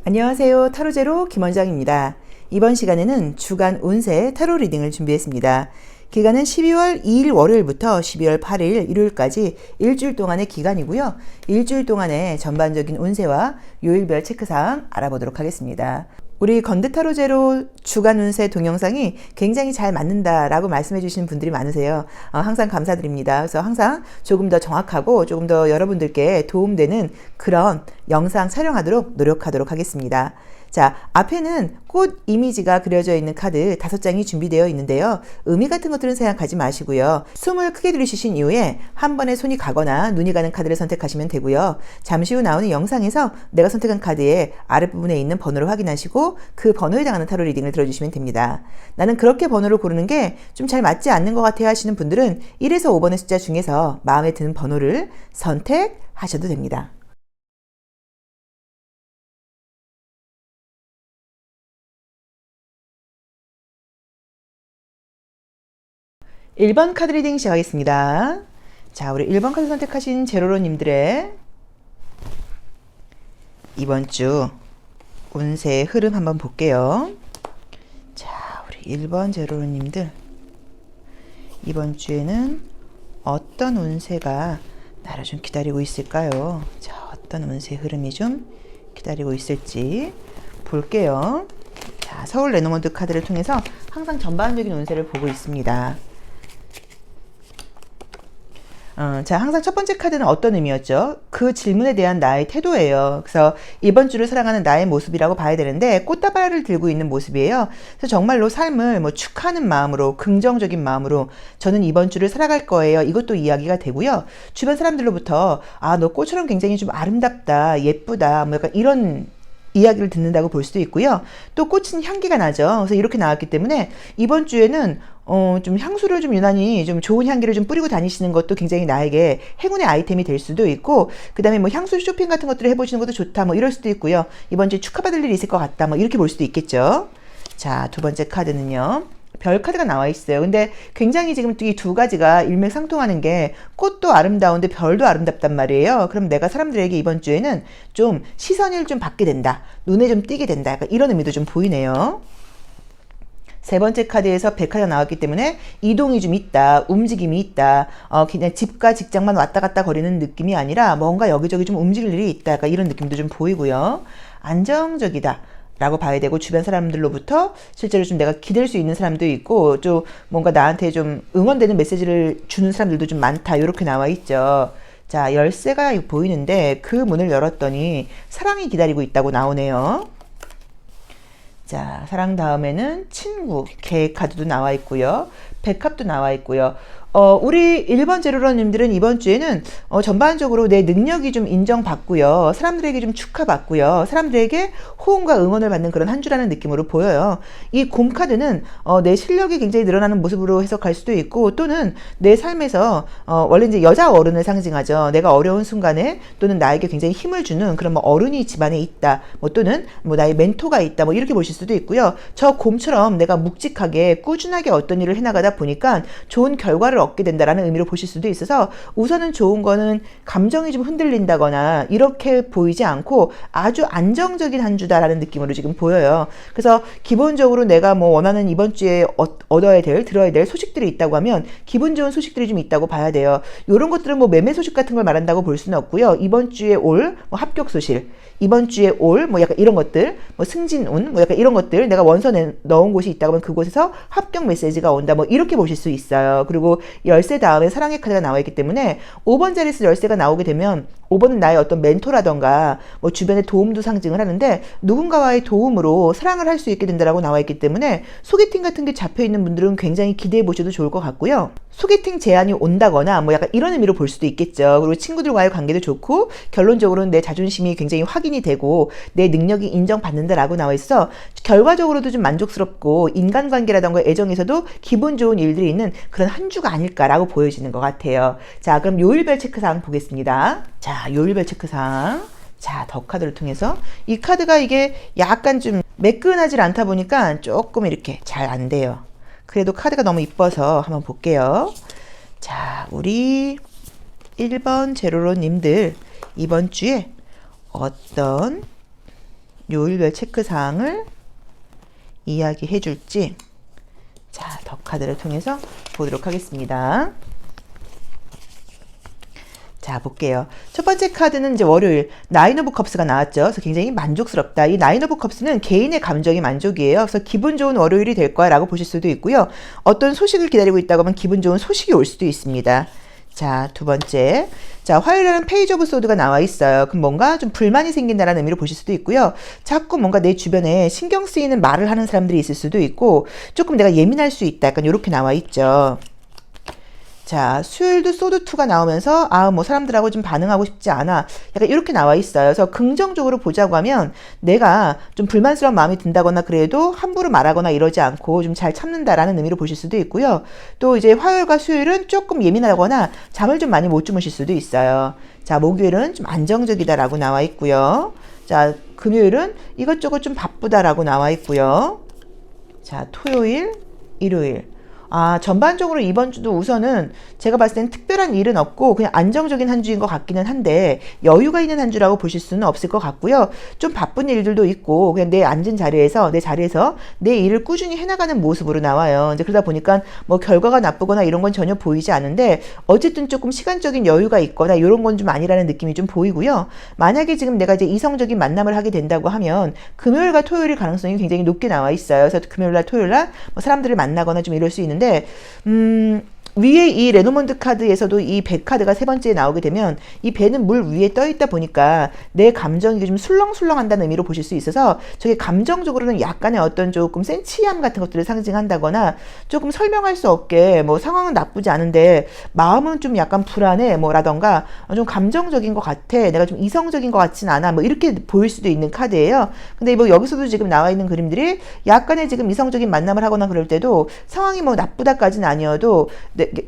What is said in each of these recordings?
안녕하세요. 타로제로 김원장입니다. 이번 시간에는 주간 운세 타로 리딩을 준비했습니다. 기간은 12월 2일 월요일부터 12월 8일 일요일까지 일주일 동안의 기간이고요. 일주일 동안의 전반적인 운세와 요일별 체크사항 알아보도록 하겠습니다. 우리 건드타로제로 주간 운세 동영상이 굉장히 잘 맞는다라고 말씀해 주시는 분들이 많으세요. 항상 감사드립니다. 그래서 항상 조금 더 정확하고 조금 더 여러분들께 도움되는 그런 영상 촬영하도록 노력하도록 하겠습니다. 자, 앞에는 꽃 이미지가 그려져 있는 카드 5장이 준비되어 있는데요. 의미 같은 것들은 생각하지 마시고요. 숨을 크게 들이쉬신 이후에 한 번에 손이 가거나 눈이 가는 카드를 선택하시면 되고요. 잠시 후 나오는 영상에서 내가 선택한 카드의 아랫부분에 있는 번호를 확인하시고 그 번호에 해당하는 타로 리딩을 들어주시면 됩니다. 나는 그렇게 번호를 고르는 게 좀 잘 맞지 않는 것 같아 하시는 분들은 1에서 5번의 숫자 중에서 마음에 드는 번호를 선택하셔도 됩니다. 1번 카드 리딩 시작하겠습니다. 자, 우리 1번 카드 선택하신 제로로님들의 이번 주 운세의 흐름 한번 볼게요. 자, 우리 1번 제로로님들 이번 주에는 어떤 운세가 나를 좀 기다리고 있을까요? 자, 어떤 운세 흐름이 좀 기다리고 있을지 볼게요. 자, 서울 레노먼드 카드를 통해서 항상 전반적인 운세를 보고 있습니다. 자, 항상 첫 번째 카드는 어떤 의미였죠? 그 질문에 대한 나의 태도예요. 그래서 이번 주를 살아가는 나의 모습이라고 봐야 되는데 꽃다발을 들고 있는 모습이에요. 그래서 정말로 삶을 축하하는 마음으로 긍정적인 마음으로 저는 이번 주를 살아갈 거예요. 이것도 이야기가 되고요. 주변 사람들로부터 너 꽃처럼 굉장히 좀 아름답다, 예쁘다, 약간 이런 이야기를 듣는다고 볼 수도 있고요. 또 꽃은 향기가 나죠. 그래서 이렇게 나왔기 때문에 이번 주에는 좀 향수를 좀 유난히 좀 좋은 향기를 좀 뿌리고 다니시는 것도 굉장히 나에게 행운의 아이템이 될 수도 있고, 그 다음에 향수 쇼핑 같은 것들을 해보시는 것도 좋다, 이럴 수도 있고요. 이번 주에 축하받을 일이 있을 것 같다, 이렇게 볼 수도 있겠죠. 자, 두 번째 카드는요. 별 카드가 나와 있어요. 근데 굉장히 지금 이 두 가지가 일맥상통하는 게 꽃도 아름다운데 별도 아름답단 말이에요. 그럼 내가 사람들에게 이번 주에는 좀 시선을 좀 받게 된다. 눈에 좀 띄게 된다. 약간 이런 의미도 좀 보이네요. 세 번째 카드에서 백화가 나왔기 때문에 이동이 좀 있다, 움직임이 있다, 그냥 집과 직장만 왔다 갔다 거리는 느낌이 아니라 뭔가 여기저기 좀 움직일 일이 있다, 약간 이런 느낌도 좀 보이고요. 안정적이다 라고 봐야 되고, 주변 사람들로부터 실제로 좀 내가 기댈 수 있는 사람도 있고, 좀 뭔가 나한테 좀 응원되는 메시지를 주는 사람들도 좀 많다, 이렇게 나와 있죠. 자, 열쇠가 보이는데 그 문을 열었더니 사랑이 기다리고 있다고 나오네요. 자, 사랑 다음에는 친구, 계획 카드도 나와 있고요. 백합도 나와 있고요. 우리 1번 제로러님들은 이번 주에는 전반적으로 내 능력이 좀 인정받고요. 사람들에게 좀 축하받고요. 사람들에게 호응과 응원을 받는 그런 한 주라는 느낌으로 보여요. 이 곰 카드는 내 실력이 굉장히 늘어나는 모습으로 해석할 수도 있고, 또는 내 삶에서 원래 이제 여자 어른을 상징하죠. 내가 어려운 순간에 또는 나에게 굉장히 힘을 주는 그런 어른이 집안에 있다, 또는 나의 멘토가 있다, 이렇게 보실 수도 있고요. 저 곰처럼 내가 묵직하게 꾸준하게 어떤 일을 해나가다 보니까 좋은 결과를 얻게 된다라는 의미로 보실 수도 있어서, 우선은 좋은 거는 감정이 좀 흔들린다거나 이렇게 보이지 않고 아주 안정적인 한 주다라는 느낌으로 지금 보여요. 그래서 기본적으로 내가 원하는 이번 주에 얻어야 될, 들어야 될 소식들이 있다고 하면 기분 좋은 소식들이 좀 있다고 봐야 돼요. 이런 것들은 매매 소식 같은 걸 말한다고 볼 수는 없고요. 이번 주에 올 합격 소식, 이번 주에 올 약간 이런 것들, 승진운, 약간 이런 것들, 내가 원서에 넣은 곳이 있다고 하면 그곳에서 합격 메시지가 온다, 이렇게 보실 수 있어요. 그리고 열쇠 다음에 사랑의 카드가 나와 있기 때문에 5번 자리에서 열쇠가 나오게 되면 5번은 나의 어떤 멘토라던가 주변의 도움도 상징을 하는데, 누군가와의 도움으로 사랑을 할 수 있게 된다라고 나와 있기 때문에 소개팅 같은 게 잡혀 있는 분들은 굉장히 기대해 보셔도 좋을 것 같고요. 소개팅 제안이 온다거나 약간 이런 의미로 볼 수도 있겠죠. 그리고 친구들과의 관계도 좋고, 결론적으로는 내 자존심이 굉장히 확인이 되고 내 능력이 인정받는다라고 나와 있어 결과적으로도 좀 만족스럽고 인간관계라던가 애정에서도 기분 좋은 일들이 있는 그런 한 주가 아닐까라고 보여지는 것 같아요. 자, 그럼 요일별 체크사항 보겠습니다. 자, 요일별 체크사항. 자, 더 카드를 통해서 이 카드가 이게 약간 좀 매끈하지 않다 보니까 조금 이렇게 잘 안 돼요. 그래도 카드가 너무 이뻐서 한번 볼게요. 자, 우리 1번 제로로님들 이번 주에 어떤 요일별 체크사항을 이야기해 줄지, 자, 더 카드를 통해서 보도록 하겠습니다. 자, 볼게요. 첫 번째 카드는 이제 월요일 나인 오브 컵스가 나왔죠. 그래서 굉장히 만족스럽다. 이 나인 오브 컵스는 개인의 감정이 만족이에요. 그래서 기분 좋은 월요일이 될 거야 라고 보실 수도 있고요. 어떤 소식을 기다리고 있다고 하면 기분 좋은 소식이 올 수도 있습니다. 자, 두 번째. 자, 화요일에는 페이지 오브 소드가 나와 있어요. 그럼 뭔가 좀 불만이 생긴다라는 의미로 보실 수도 있고요. 자꾸 뭔가 내 주변에 신경 쓰이는 말을 하는 사람들이 있을 수도 있고, 조금 내가 예민할 수 있다. 약간 이렇게 나와 있죠. 자, 수요일도 소드2가 나오면서 뭐 사람들하고 좀 반응하고 싶지 않아. 약간 이렇게 나와 있어요. 그래서 긍정적으로 보자고 하면 내가 좀 불만스러운 마음이 든다거나 그래도 함부로 말하거나 이러지 않고 좀 잘 참는다라는 의미로 보실 수도 있고요. 또 이제 화요일과 수요일은 조금 예민하거나 잠을 좀 많이 못 주무실 수도 있어요. 자, 목요일은 좀 안정적이다라고 나와 있고요. 자, 금요일은 이것저것 좀 바쁘다라고 나와 있고요. 자, 토요일, 일요일. 전반적으로 이번 주도 우선은 제가 봤을 땐 특별한 일은 없고 그냥 안정적인 한 주인 것 같기는 한데 여유가 있는 한 주라고 보실 수는 없을 것 같고요. 좀 바쁜 일들도 있고 그냥 내 앉은 자리에서 내 일을 꾸준히 해나가는 모습으로 나와요. 이제 그러다 보니까 뭐 결과가 나쁘거나 이런 건 전혀 보이지 않은데 어쨌든 조금 시간적인 여유가 있거나 이런 건 좀 아니라는 느낌이 좀 보이고요. 만약에 지금 내가 이제 이성적인 만남을 하게 된다고 하면 금요일과 토요일 가능성이 굉장히 높게 나와 있어요. 그래서 금요일날 토요일날 뭐 사람들을 만나거나 좀 이럴 수 있는데 위에 이 레노먼드 카드에서도 이 배 카드가 세 번째에 나오게 되면 이 배는 물 위에 떠 있다 보니까 내 감정이 좀 술렁술렁한다는 의미로 보실 수 있어서 저게 감정적으로는 약간의 어떤 조금 센치함 같은 것들을 상징한다거나 조금 설명할 수 없게 뭐 상황은 나쁘지 않은데 마음은 좀 약간 불안해 뭐라던가 좀 감정적인 것 같아, 내가 좀 이성적인 것 같진 않아, 뭐 이렇게 보일 수도 있는 카드예요. 근데 뭐 여기서도 지금 나와 있는 그림들이 약간의 지금 이성적인 만남을 하거나 그럴 때도 상황이 뭐 나쁘다까지는 아니어도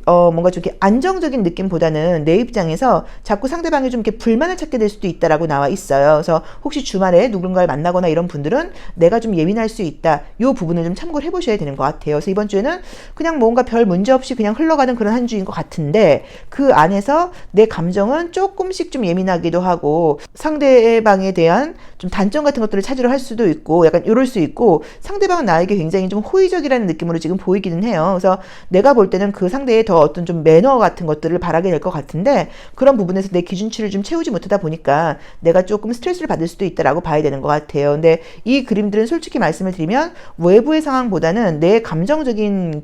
뭔가 좀 이렇게 안정적인 느낌보다는 내 입장에서 자꾸 상대방이 좀 이렇게 불만을 찾게 될 수도 있다라고 나와 있어요. 그래서 혹시 주말에 누군가를 만나거나 이런 분들은 내가 좀 예민할 수 있다. 이 부분을 좀 참고를 해보셔야 되는 것 같아요. 그래서 이번 주에는 그냥 뭔가 별 문제 없이 그냥 흘러가는 그런 한 주인 것 같은데 그 안에서 내 감정은 조금씩 좀 예민하기도 하고 상대방에 대한 좀 단점 같은 것들을 찾으려 할 수도 있고 약간 이럴 수 있고 상대방은 나에게 굉장히 좀 호의적이라는 느낌으로 지금 보이기는 해요. 그래서 내가 볼 때는 그 상대의 더 어떤 좀 매너 같은 것들을 바라게 될 것 같은데 그런 부분에서 내 기준치를 좀 채우지 못하다 보니까 내가 조금 스트레스를 받을 수도 있다라고 봐야 되는 것 같아요. 근데 이 그림들은 솔직히 말씀을 드리면 외부의 상황보다는 내 감정적인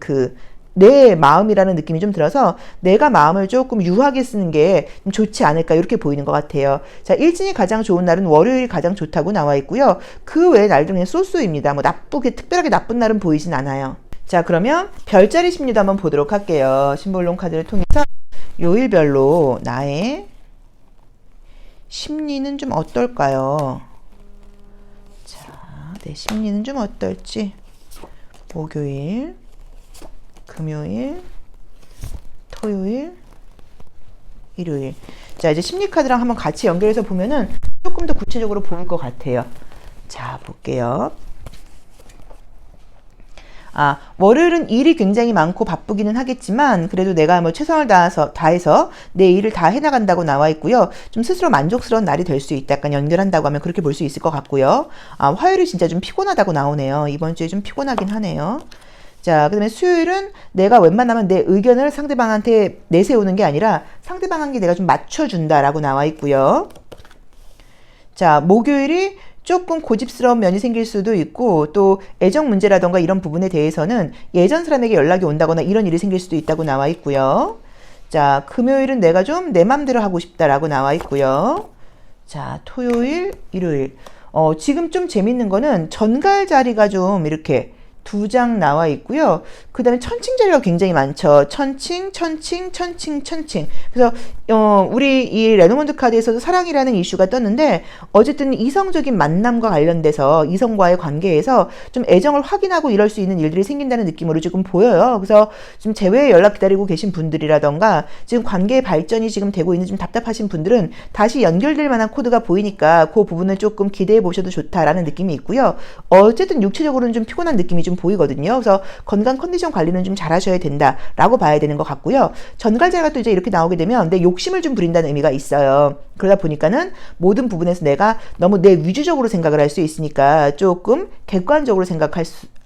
내 마음이라는 느낌이 좀 들어서 내가 마음을 조금 유하게 쓰는 게 좀 좋지 않을까 이렇게 보이는 것 같아요. 자, 일진이 가장 좋은 날은 월요일이 가장 좋다고 나와 있고요. 그 외의 날들은 그냥 쏘쏘입니다. 뭐 특별하게 나쁜 날은 보이진 않아요. 자, 그러면 별자리 심리도 한번 보도록 할게요. 심볼론 카드를 통해서 요일별로 나의 심리는 좀 어떨까요? 자, 내 심리는 좀 어떨지. 목요일, 금요일, 토요일, 일요일. 자, 이제 심리 카드랑 한번 같이 연결해서 보면은 조금 더 구체적으로 보일 것 같아요. 자, 볼게요. 월요일은 일이 굉장히 많고 바쁘기는 하겠지만 그래도 내가 뭐 최선을 다해서 내 일을 다 해나간다고 나와 있고요. 좀 스스로 만족스러운 날이 될 수 있다. 약간 연결한다고 하면 그렇게 볼 수 있을 것 같고요. 화요일이 진짜 좀 피곤하다고 나오네요. 이번 주에 좀 피곤하긴 하네요. 자, 그 다음에 수요일은 내가 웬만하면 내 의견을 상대방한테 내세우는 게 아니라 상대방한테 내가 좀 맞춰준다라고 나와 있고요. 자, 목요일이 조금 고집스러운 면이 생길 수도 있고 또 애정 문제라던가 이런 부분에 대해서는 예전 사람에게 연락이 온다거나 이런 일이 생길 수도 있다고 나와 있고요. 자, 금요일은 내가 좀 내 맘대로 하고 싶다라고 나와 있고요. 자, 토요일, 일요일. 지금 좀 재밌는 거는 전갈 자리가 좀 이렇게 2장 나와 있고요. 그 다음에 천칭 자리가 굉장히 많죠. 천칭. 그래서 우리 이 레노먼드 카드에서도 사랑이라는 이슈가 떴는데 어쨌든 이성적인 만남과 관련돼서 이성과의 관계에서 좀 애정을 확인하고 이럴 수 있는 일들이 생긴다는 느낌으로 지금 보여요. 그래서 지금 재회 연락 기다리고 계신 분들이라던가 지금 관계의 발전이 지금 되고 있는 좀 답답하신 분들은 다시 연결될 만한 코드가 보이니까 그 부분을 조금 기대해 보셔도 좋다라는 느낌이 있고요. 어쨌든 육체적으로는 좀 피곤한 느낌이 좀 좀 보이거든요. 그래서 건강 컨디션 관리는 좀 잘 하셔야 된다라고 봐야 되는 것 같고요. 전갈자가 또 이제 이렇게 나오게 되면 내 욕심을 좀 부린다는 의미가 있어요. 그러다 보니까는 모든 부분에서 내가 너무 내 위주적으로 생각을 할 수 있으니까 조금 객관적으로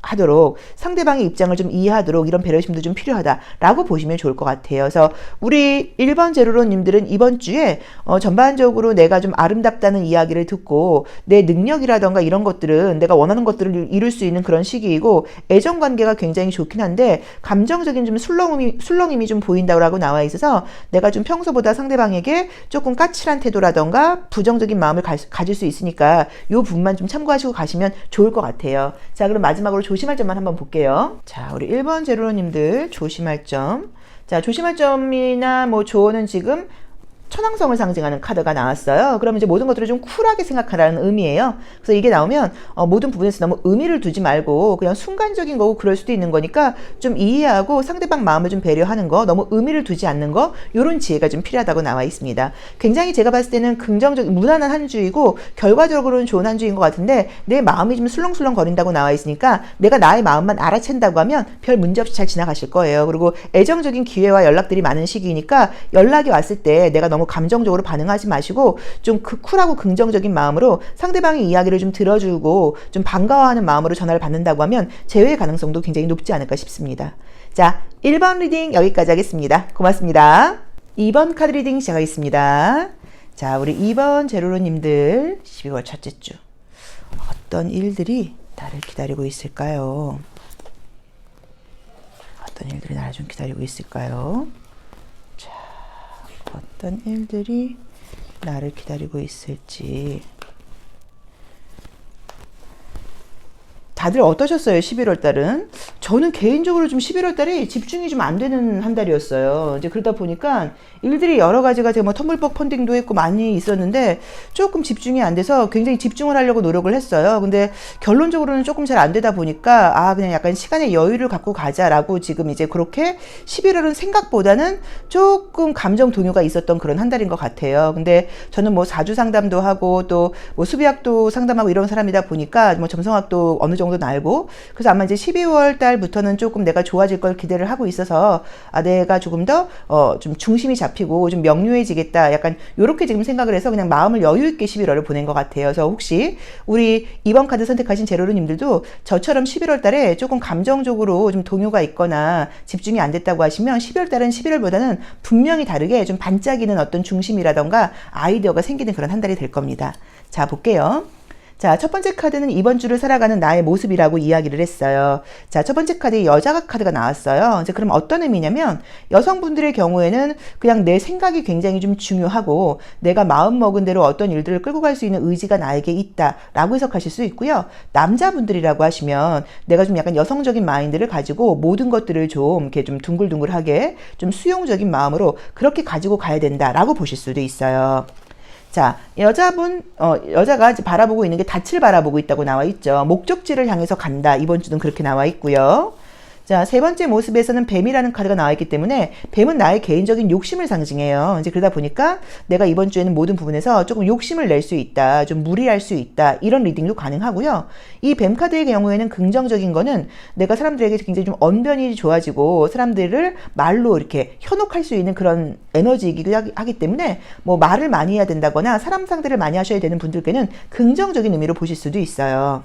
하도록 상대방의 입장을 좀 이해하도록 이런 배려심도 좀 필요하다라고 보시면 좋을 것 같아요. 그래서 우리 1번 제로로님들은 이번 주에 전반적으로 내가 좀 아름답다는 이야기를 듣고 내 능력이라던가 이런 것들은 내가 원하는 것들을 이룰 수 있는 그런 시기이고 애정관계가 굉장히 좋긴 한데 감정적인 좀 술렁임이 좀 보인다고 나와 있어서 내가 좀 평소보다 상대방에게 조금 까칠한 태도라던가 부정적인 마음을 가질 수 있으니까 이 부분만 좀 참고하시고 가시면 좋을 것 같아요. 자, 그럼 마지막으로 조심할 점만 한번 볼게요. 자, 우리 1번 제로로님들 조심할 점. 자, 조심할 점이나 뭐 조언은 지금 천왕성을 상징하는 카드가 나왔어요. 그러면 이제 모든 것들을 좀 쿨하게 생각하라는 의미예요. 그래서 이게 나오면 모든 부분에서 너무 의미를 두지 말고 그냥 순간적인 거고 그럴 수도 있는 거니까 좀 이해하고 상대방 마음을 좀 배려하는 거, 너무 의미를 두지 않는 거, 이런 지혜가 좀 필요하다고 나와 있습니다. 굉장히 제가 봤을 때는 긍정적인 무난한 한 주이고 결과적으로는 좋은 한 주인 것 같은데 내 마음이 좀 술렁술렁 거린다고 나와 있으니까 내가 나의 마음만 알아챈다고 하면 별 문제 없이 잘 지나가실 거예요. 그리고 애정적인 기회와 연락들이 많은 시기이니까 연락이 왔을 때 내가 너무 감정적으로 반응하지 마시고 좀 쿨하고 긍정적인 마음으로 상대방의 이야기를 좀 들어주고 좀 반가워하는 마음으로 전화를 받는다고 하면 재회의 가능성도 굉장히 높지 않을까 싶습니다. 자, 1번 리딩 여기까지 하겠습니다. 고맙습니다. 2번 카드 리딩 시작하겠습니다. 자, 우리 2번 제로로님들 12월 첫째 주 어떤 일들이 나를 기다리고 있을까요? 어떤 일들이 나를 좀 기다리고 있을까요? 어떤 일들이 나를 기다리고 있을지. 다들 어떠셨어요? 11월 달은? 저는 개인적으로 좀 11월 달이 집중이 좀 안 되는 한 달이었어요. 이제 그러다 보니까 일들이 여러 가지가 제가 뭐 텀블벅 펀딩도 했고 많이 있었는데 조금 집중이 안 돼서 굉장히 집중을 하려고 노력을 했어요. 근데 결론적으로는 조금 잘 안 되다 보니까 그냥 약간 시간의 여유를 갖고 가자라고 지금 이제 그렇게 11월은 생각보다는 조금 감정 동요가 있었던 그런 한 달인 것 같아요. 근데 저는 뭐 사주 상담도 하고 또 뭐 수비학도 상담하고 이런 사람이다 보니까 뭐 점성학도 어느 정도 알고, 그래서 아마 이제 12월 달부터는 조금 내가 좋아질 걸 기대를 하고 있어서 내가 조금 더 좀 중심이 잡히고 좀 명료해지겠다, 약간 요렇게 지금 생각을 해서 그냥 마음을 여유 있게 11월을 보낸 것 같아요. 그래서 혹시 우리 2번 카드 선택하신 제로루님들도 저처럼 11월 달에 조금 감정적으로 좀 동요가 있거나 집중이 안 됐다고 하시면 12월 달은 11월보다는 분명히 다르게 좀 반짝이는 어떤 중심이라던가 아이디어가 생기는 그런 한 달이 될 겁니다. 자, 볼게요. 자, 첫 번째 카드는 이번 주를 살아가는 나의 모습이라고 이야기를 했어요. 자, 첫 번째 카드에 여자 카드가 나왔어요. 이제 그럼 어떤 의미냐면 여성분들의 경우에는 그냥 내 생각이 굉장히 좀 중요하고 내가 마음 먹은 대로 어떤 일들을 끌고 갈 수 있는 의지가 나에게 있다라고 해석하실 수 있고요. 남자분들이라고 하시면 내가 좀 약간 여성적인 마인드를 가지고 모든 것들을 좀 이렇게 좀 둥글둥글하게 좀 수용적인 마음으로 그렇게 가지고 가야 된다라고 보실 수도 있어요. 자, 여자가 이제 바라보고 있는 게 닻을 바라보고 있다고 나와 있죠. 목적지를 향해서 간다. 이번 주는 그렇게 나와 있고요. 자, 세 번째 모습에서는 뱀이라는 카드가 나와 있기 때문에 뱀은 나의 개인적인 욕심을 상징해요. 이제 그러다 보니까 내가 이번 주에는 모든 부분에서 조금 욕심을 낼 수 있다, 좀 무리할 수 있다, 이런 리딩도 가능하고요. 이 뱀 카드의 경우에는 긍정적인 거는 내가 사람들에게 굉장히 좀 언변이 좋아지고 사람들을 말로 이렇게 현혹할 수 있는 그런 에너지이기도 하기 때문에 뭐 말을 많이 해야 된다거나 사람 상대를 많이 하셔야 되는 분들께는 긍정적인 의미로 보실 수도 있어요.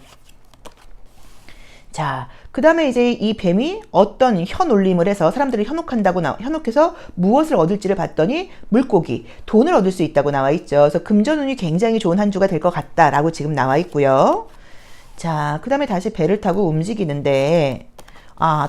자, 그 다음에 이제 이 뱀이 어떤 현올림을 해서 사람들을 현혹해서 무엇을 얻을지를 봤더니 물고기, 돈을 얻을 수 있다고 나와 있죠. 그래서 금전운이 굉장히 좋은 한 주가 될 것 같다라고 지금 나와 있고요. 자, 그 다음에 다시 배를 타고 움직이는데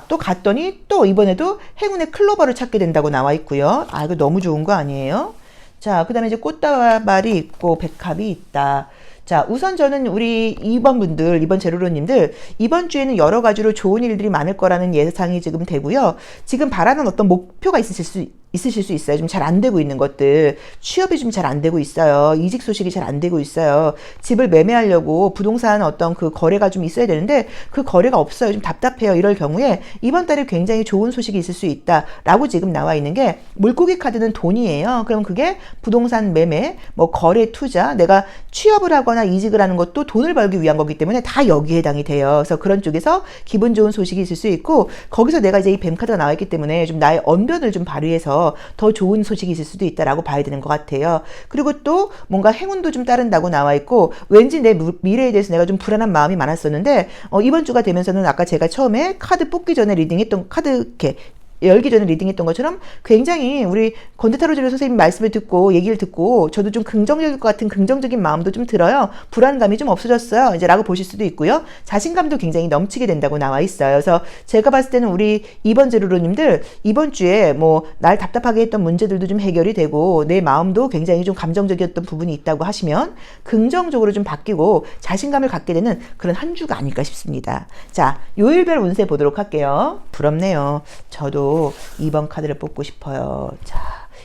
또 갔더니 또 이번에도 행운의 클로버를 찾게 된다고 나와 있고요. 이거 너무 좋은 거 아니에요? 자, 그 다음에 이제 꽃다발이 있고 백합이 있다. 자, 우선 저는 우리 2번 제로로님들 이번 주에는 여러 가지로 좋은 일들이 많을 거라는 예상이 지금 되고요. 지금 바라는 어떤 목표가 있으실 수 있으실 수 있어요. 좀 잘 안 되고 있는 것들. 취업이 좀 잘 안 되고 있어요. 이직 소식이 잘 안 되고 있어요. 집을 매매하려고 부동산 어떤 그 거래가 좀 있어야 되는데 그 거래가 없어요. 좀 답답해요. 이럴 경우에 이번 달에 굉장히 좋은 소식이 있을 수 있다라고 지금 나와 있는 게 물고기 카드는 돈이에요. 그럼 그게 부동산 매매, 뭐 거래 투자, 내가 취업을 하거나 이직을 하는 것도 돈을 벌기 위한 거기 때문에 다 여기에 해당이 돼요. 그래서 그런 쪽에서 기분 좋은 소식이 있을 수 있고 거기서 내가 이제 이 뱀 카드가 나와 있기 때문에 좀 나의 언변을 좀 발휘해서 더 좋은 소식이 있을 수도 있다라고 봐야 되는 것 같아요. 그리고 또 뭔가 행운도 좀 따른다고 나와 있고 왠지 내 미래에 대해서 내가 좀 불안한 마음이 많았었는데 이번 주가 되면서는 아까 제가 처음에 카드 뽑기 전에 리딩했던 카드 이렇게 열기 전에 리딩했던 것처럼 굉장히 우리 건대타로제로 선생님 말씀을 듣고 얘기를 듣고 저도 좀 긍정적일 것 같은 긍정적인 마음도 좀 들어요. 불안감이 좀 없어졌어요. 이제 라고 보실 수도 있고요. 자신감도 굉장히 넘치게 된다고 나와 있어요. 그래서 제가 봤을 때는 우리 2번 제로로님들 이번 주에 뭐 날 답답하게 했던 문제들도 좀 해결이 되고 내 마음도 굉장히 좀 감정적이었던 부분이 있다고 하시면 긍정적으로 좀 바뀌고 자신감을 갖게 되는 그런 한 주가 아닐까 싶습니다. 자, 요일별 운세 보도록 할게요. 부럽네요. 저도 2번 카드를 뽑고 싶어요. 자,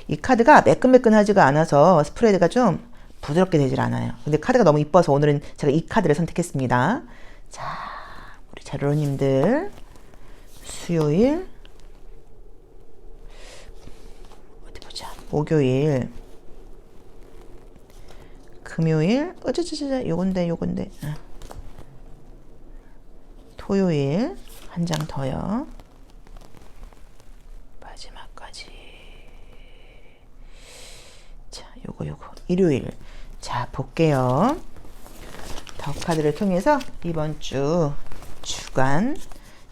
이 카드가 매끈매끈하지가 않아서 스프레드가 좀 부드럽게 되질 않아요. 근데 카드가 너무 이뻐서 오늘은 제가 이 카드를 선택했습니다. 자, 우리 자로님들 수요일, 어디 보자, 목요일, 금요일, 요건데 토요일 한 장 더요. 마지막까지. 자, 요거 일요일. 자, 볼게요. 더 카드를 통해서 이번 주 주간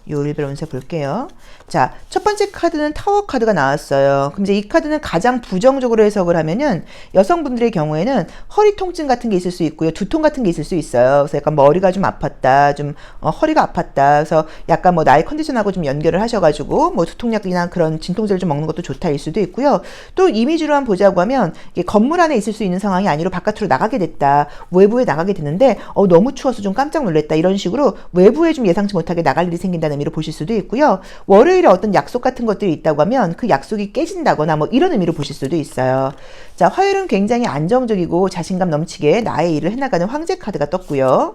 요일별 운세 볼게요. 자, 첫 번째 카드는 타워 카드가 나왔어요. 그럼 이제 이 카드는 가장 부정적으로 해석을 하면은 여성분들의 경우에는 허리 통증 같은 게 있을 수 있고요. 두통 같은 게 있을 수 있어요. 그래서 약간 머리가 좀 아팠다, 좀 허리가 아팠다. 그래서 약간 뭐 나의 컨디션하고 좀 연결을 하셔가지고 뭐 두통약이나 그런 진통제를 좀 먹는 것도 좋다일 수도 있고요. 또 이미지로만 보자고 하면 이게 건물 안에 있을 수 있는 상황이 아니라 바깥으로 나가게 됐다. 외부에 나가게 됐는데 너무 추워서 좀 깜짝 놀랐다. 이런 식으로 외부에 좀 예상치 못하게 나갈 일이 생긴다는 의미로 보실 수도 있고요. 월요일에 어떤 약속 같은 것들이 있다고 하면 그 약속이 깨진다거나 뭐 이런 의미로 보실 수도 있어요. 자, 화요일은 굉장히 안정적이고 자신감 넘치게 나의 일을 해나가는 황제 카드가 떴고요.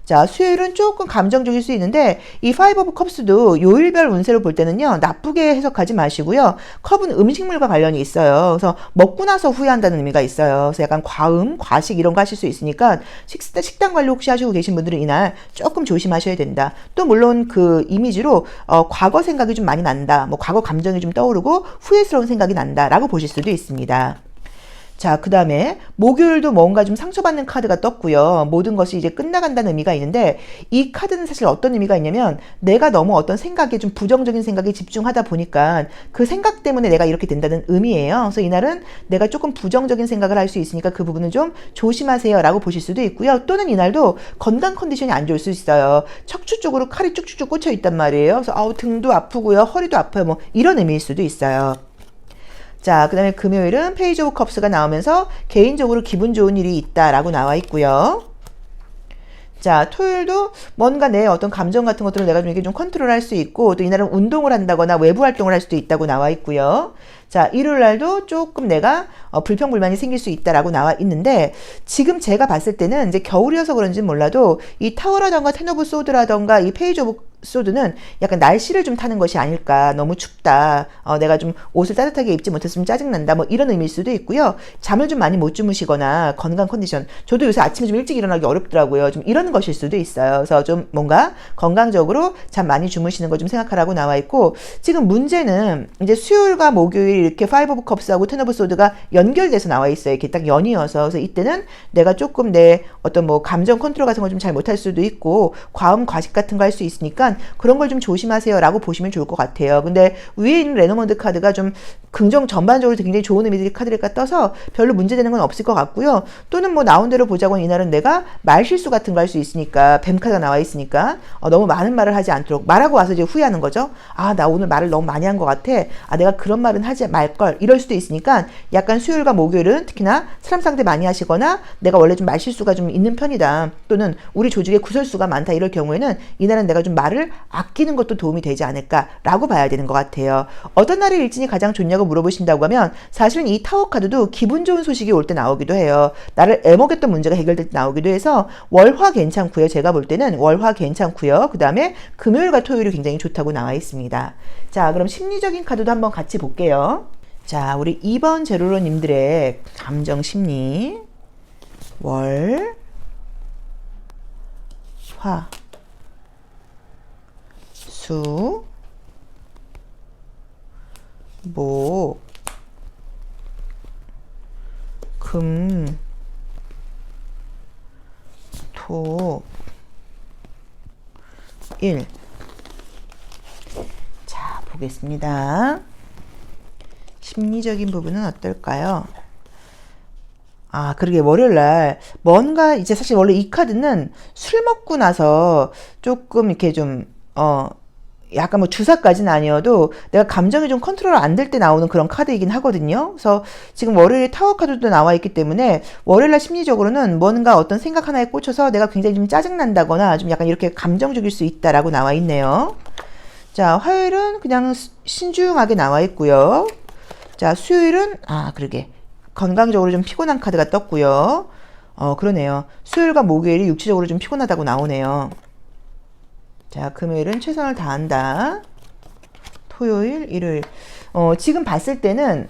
자, 수요일은 조금 감정적일 수 있는데 이 파이브 오브 컵스도 요일별 운세로 볼 때는요, 나쁘게 해석하지 마시고요. 컵은 음식물과 관련이 있어요. 그래서 먹고 나서 후회한다는 의미가 있어요. 그래서 약간 과음, 과식 이런 거 하실 수 있으니까 식단 관리 혹시 하시고 계신 분들은 이날 조금 조심하셔야 된다. 또 물론 그 이미지로 과거 생각이 좀 많이 난다. 뭐 과거 감정이 좀 떠오르고 후회스러운 생각이 난다라고 보실 수도 있습니다. 자, 그 다음에 목요일도 뭔가 좀 상처받는 카드가 떴고요. 모든 것이 이제 끝나간다는 의미가 있는데 이 카드는 사실 어떤 의미가 있냐면 내가 너무 어떤 생각에 좀 부정적인 생각에 집중하다 보니까 그 생각 때문에 내가 이렇게 된다는 의미예요. 그래서 이날은 내가 조금 부정적인 생각을 할 수 있으니까 그 부분은 좀 조심하세요 라고 보실 수도 있고요. 또는 이날도 건강 컨디션이 안 좋을 수 있어요. 척추 쪽으로 칼이 쭉쭉쭉 꽂혀 있단 말이에요. 그래서 등도 아프고요. 허리도 아파요. 뭐 이런 의미일 수도 있어요. 자, 그 다음에 금요일은 페이지 오브 컵스가 나오면서 개인적으로 기분 좋은 일이 있다라고 나와 있고요. 자, 토요일도 뭔가 내 어떤 감정 같은 것들을 내가 좀 이렇게 좀 컨트롤할 수 있고 또 이날은 운동을 한다거나 외부 활동을 할 수도 있다고 나와 있고요. 자, 일요일 날도 조금 내가 불평불만이 생길 수 있다라고 나와 있는데 지금 제가 봤을 때는 이제 겨울이어서 그런지는 몰라도 이 타워라던가 텐 오브 소드라던가 이 페이지 오브 소드는 약간 날씨를 좀 타는 것이 아닐까. 너무 춥다. 내가 좀 옷을 따뜻하게 입지 못했으면 짜증난다. 뭐 이런 의미일 수도 있고요. 잠을 좀 많이 못 주무시거나 건강 컨디션. 저도 요새 아침에 좀 일찍 일어나기 어렵더라고요. 좀 이런 것일 수도 있어요. 그래서 좀 뭔가 건강적으로 잠 많이 주무시는 거 좀 생각하라고 나와 있고 지금 문제는 이제 수요일과 목요일 이렇게 파이브 오브 컵스하고 텐 오브 소드가 연결돼서 나와 있어요. 이렇게 딱 연이어서. 그래서 이때는 내가 조금 내 어떤 뭐 감정 컨트롤 같은 걸 좀 잘 못할 수도 있고 과음 과식 같은 거 할 수 있으니까 그런 걸 좀 조심하세요 라고 보시면 좋을 것 같아요. 근데 위에 있는 레노먼드 카드가 좀 긍정 전반적으로 굉장히 좋은 의미들이 카드가 떠서 별로 문제되는 건 없을 것 같고요. 또는 뭐 나온 대로 보자고는 이날은 내가 말 실수 같은 거 할 수 있으니까 뱀 카드가 나와 있으니까 너무 많은 말을 하지 않도록 말하고 와서 이제 후회하는 거죠. 아, 나 오늘 말을 너무 많이 한 것 같아. 아, 내가 그런 말은 하지 하지 말걸 이럴 수도 있으니까 약간 수요일과 목요일은 특히나 사람 상대 많이 하시거나 내가 원래 좀 말실수가 좀 있는 편이다 또는 우리 조직에 구설수가 많다 이럴 경우에는 이날은 내가 좀 말을 아끼는 것도 도움이 되지 않을까라고 봐야 되는 것 같아요. 어떤 날의 일진이 가장 좋냐고 물어보신다고 하면 사실은 이 타워 카드도 기분 좋은 소식이 올 때 나오기도 해요. 나를 애먹였던 문제가 해결될 때 나오기도 해서 월화 괜찮고요. 제가 볼 때는 월화 괜찮고요. 그 다음에 금요일과 토요일이 굉장히 좋다고 나와 있습니다. 자, 그럼 심리적인 카드도 한번 같이 볼게요. 자, 우리 2번 제로로님들의 감정 심리 월, 화, 수, 목, 금, 토, 일. 자, 보겠습니다. 심리적인 부분은 어떨까요? 아, 그러게 월요일날 뭔가 이제 사실 원래 이 카드는 술 먹고 나서 조금 이렇게 좀 약간 뭐 주사까지는 아니어도 내가 감정이 좀 컨트롤 안 될 때 나오는 그런 카드이긴 하거든요. 그래서 지금 월요일에 타워 카드도 나와 있기 때문에 월요일날 심리적으로는 뭔가 어떤 생각 하나에 꽂혀서 내가 굉장히 좀 짜증난다거나 좀 약간 이렇게 감정적일 수 있다라고 나와 있네요. 자, 화요일은 그냥 신중하게 나와 있고요. 자, 수요일은 그러게 건강적으로 좀 피곤한 카드가 떴고요. 그러네요. 수요일과 목요일이 육체적으로 좀 피곤하다고 나오네요. 자, 금요일은 최선을 다한다. 토요일, 일요일. 지금 봤을 때는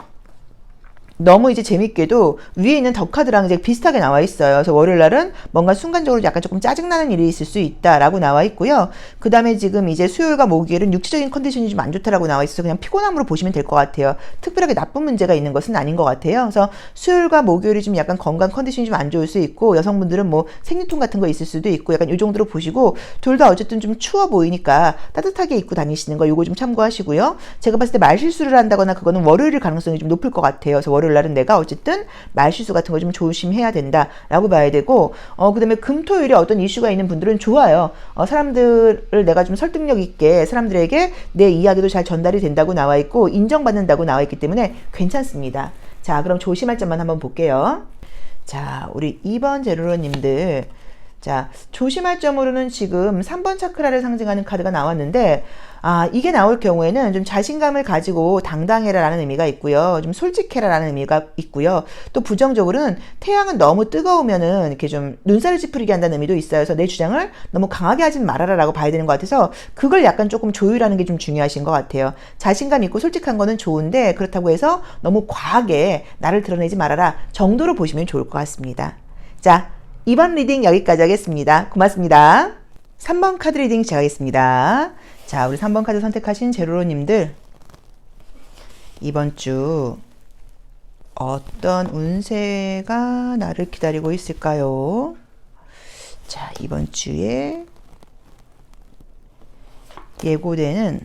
너무 이제 재밌게도 위에 있는 더 카드랑 이제 비슷하게 나와 있어요. 그래서 월요일 날은 뭔가 순간적으로 약간 조금 짜증나는 일이 있을 수 있다라고 나와 있고요. 그 다음에 지금 이제 수요일과 목요일은 육체적인 컨디션이 좀 안 좋다라고 나와 있어서 그냥 피곤함으로 보시면 될 것 같아요. 특별하게 나쁜 문제가 있는 것은 아닌 것 같아요. 그래서 수요일과 목요일이 좀 약간 건강 컨디션이 좀 안 좋을 수 있고 여성분들은 뭐 생리통 같은 거 있을 수도 있고 약간 이 정도로 보시고 둘 다 어쨌든 좀 추워 보이니까 따뜻하게 입고 다니시는 거 요거 좀 참고하시고요. 제가 봤을 때 말실수를 한다거나 그거는 월요일 가능성이 좀 높을 것 같아요. 그래서 월요일 날은 내가 어쨌든 말실수 같은 거 좀 조심해야 된다라고 봐야 되고 그 다음에 금토일에 어떤 이슈가 있는 분들은 좋아요. 사람들을 내가 좀 설득력 있게 사람들에게 내 이야기도 잘 전달이 된다고 나와 있고 인정받는다고 나와 있기 때문에 괜찮습니다. 자, 그럼 조심할 점만 한번 볼게요. 자, 우리 2번 제로로님들 자, 조심할 점으로는 지금 3번 차크라를 상징하는 카드가 나왔는데 이게 나올 경우에는 좀 자신감을 가지고 당당해라라는 의미가 있고요. 좀 솔직해라라는 의미가 있고요. 또 부정적으로는 태양은 너무 뜨거우면은 이렇게 좀 눈살을 찌푸리게 한다는 의미도 있어요. 그래서 내 주장을 너무 강하게 하진 말아라라고 봐야 되는 것 같아서 그걸 약간 조금 조율하는 게 좀 중요하신 것 같아요. 자신감 있고 솔직한 거는 좋은데 그렇다고 해서 너무 과하게 나를 드러내지 말아라 정도로 보시면 좋을 것 같습니다. 자, 2번 리딩 여기까지 하겠습니다. 고맙습니다. 3번 카드 리딩 시작하겠습니다. 자, 우리 3번 카드 선택하신 제로로님들 이번 주 어떤 운세가 나를 기다리고 있을까요? 자, 이번 주에 예고되는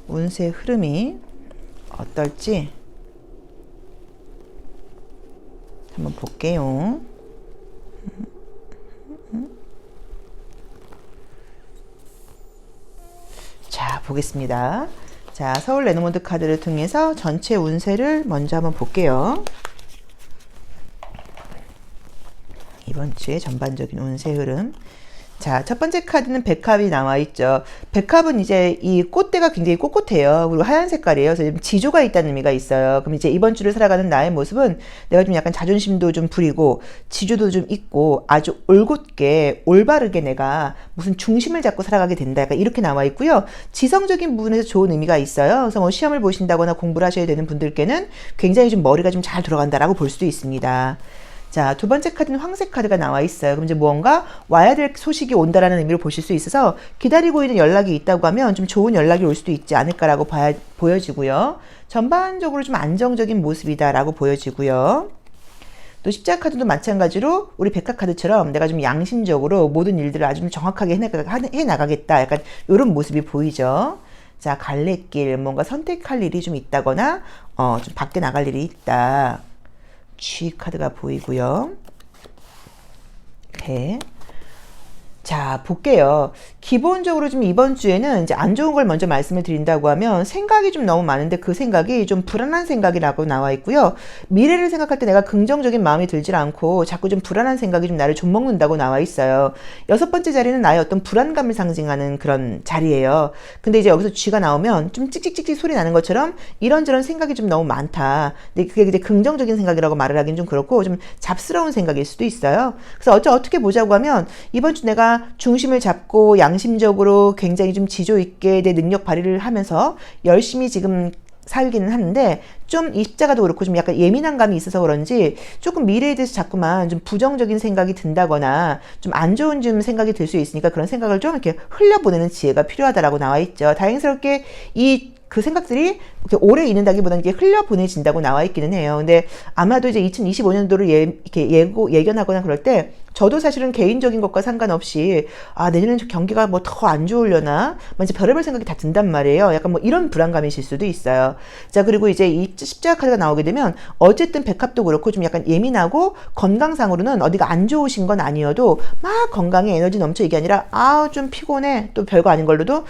운세 흐름이 어떨지 한번 볼게요. 자, 보겠습니다. 자, 서울 레노몬드 카드를 통해서 전체 운세를 먼저 한번 볼게요. 이번 주의 전반적인 운세 흐름. 자, 첫 번째 카드는 백합이 나와 있죠. 백합은 이제 이 꽃대가 굉장히 꼿꼿해요. 그리고 하얀 색깔이에요. 그래서 지조가 있다는 의미가 있어요. 그럼 이제 이번 주를 살아가는 나의 모습은 내가 좀 약간 자존심도 좀 부리고 지조도 좀 있고 아주 올곧게 올바르게 내가 무슨 중심을 잡고 살아가게 된다. 약간 이렇게 나와 있고요. 지성적인 부분에서 좋은 의미가 있어요. 그래서 뭐 시험을 보신다거나 공부를 하셔야 되는 분들께는 굉장히 좀 머리가 좀 잘 돌아간다라고 볼 수도 있습니다. 자, 두 번째 카드는 황색 카드가 나와 있어요. 그럼 이제 무언가 와야 될 소식이 온다라는 의미로 보실 수 있어서 기다리고 있는 연락이 있다고 하면 좀 좋은 연락이 올 수도 있지 않을까라고 보여지고요. 전반적으로 좀 안정적인 모습이다라고 보여지고요. 또 십자가 카드도 마찬가지로 우리 백화 카드처럼 내가 좀 양심적으로 모든 일들을 아주 좀 정확하게 해나가겠다. 약간 이런 모습이 보이죠. 자, 갈래길, 뭔가 선택할 일이 좀 있다거나 좀 밖에 나갈 일이 있다. G 카드가 보이고요. 네. 자, 볼게요. 기본적으로 좀 이번 주에는 이제 안 좋은 걸 먼저 말씀을 드린다고 하면 생각이 좀 너무 많은데 그 생각이 좀 불안한 생각이라고 나와 있고요. 미래를 생각할 때 내가 긍정적인 마음이 들질 않고 자꾸 좀 불안한 생각이 좀 나를 좀먹는다고 나와 있어요. 여섯 번째 자리는 나의 어떤 불안감을 상징하는 그런 자리예요. 근데 이제 여기서 쥐가 나오면 좀 찍찍찍찍 소리 나는 것처럼 이런저런 생각이 좀 너무 많다. 근데 그게 이제 긍정적인 생각이라고 말을 하긴 좀 그렇고 좀 잡스러운 생각일 수도 있어요. 그래서 어떻게 보자고 하면 이번 주 내가 중심을 잡고 양심적으로 굉장히 좀 지조 있게 내 능력 발휘를 하면서 열심히 지금 살기는 하는데 좀 입자가도 그렇고 좀 약간 예민한 감이 있어서 그런지 조금 미래에 대해서 자꾸만 좀 부정적인 생각이 든다거나 좀 안 좋은 좀 생각이 들 수 있으니까 그런 생각을 좀 이렇게 흘려보내는 지혜가 필요하다라고 나와 있죠. 다행스럽게 그 생각들이 이렇게 오래 있는다기보다는 이게 흘려보내진다고 나와 있기는 해요. 근데 아마도 이제 2025년도를 이렇게 예견하거나 그럴 때 저도 사실은 개인적인 것과 상관없이 내년엔 경기가 뭐 더 안 좋으려나 이제 별의별 생각이 다 든단 말이에요. 약간 뭐 이런 불안감이실 수도 있어요. 자, 그리고 이제 이 십자가 카드가 나오게 되면 어쨌든 백합도 그렇고 좀 약간 예민하고 건강상으로는 어디가 안 좋으신 건 아니어도 막 건강에 에너지 넘쳐 이게 아니라 좀 피곤해 또 별거 아닌 걸로도